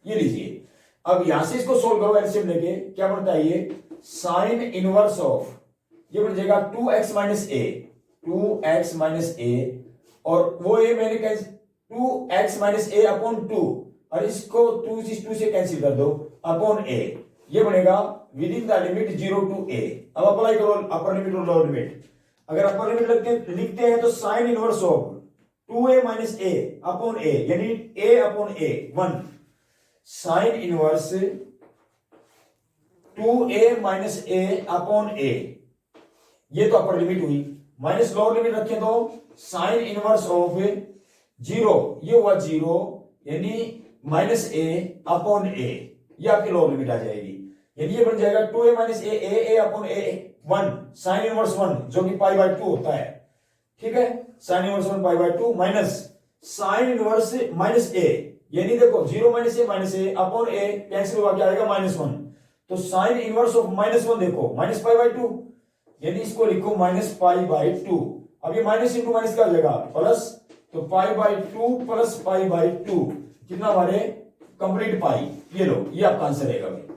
ये लीजिए। अब यहां से इसको सोल्व करो एलसीएम लेके, क्या बनता है ये साइन इनवर्स ऑफ, ये बन जाएगा 2x माइनस a, और वो a मैंने cancel 2x minus a upon 2, और इसको 2 से कैंसिल कर दो अपॉन a, ये बनेगा within the limit 0 to a। अब अप्लाई करो अपर लिमिट और लोअर लिमिट, अगर अपर लिमिट लिखते हैं तो sine inverse of 2a minus a upon a, यानी a upon a 1, sine inverse 2a minus a upon a, ये तो अपर लिमिट हुई। माइनस लोअर लिमिट रखें तो साइन इनवर्स ऑफ 0, ये हुआ 0 यानी माइनस a अपॉन a, ये आपकी लोअर लिमिट आ जाएगी, यानी ये बन जाएगा 2a minus a upon a 1 sine inverse 1 जो कि π/2 होता है, ठीक है, sine inverse 1 π/2 minus sine inverse minus a, यानी देखो 0 minus a upon a cancel हुआ क्या आएगा -1, तो साइन इनवर्स ऑफ -1 देखो माइनस π/2, यानी इसको लिखो माइनस π/2। अब ये माइनस इंटू माइनस क्या हो जाएगा प्लस, तो π/2 प्लस π/2 कितना हमारे कंप्लीट पाई, ये लो, ये आपका आंसर रहेगा भाई।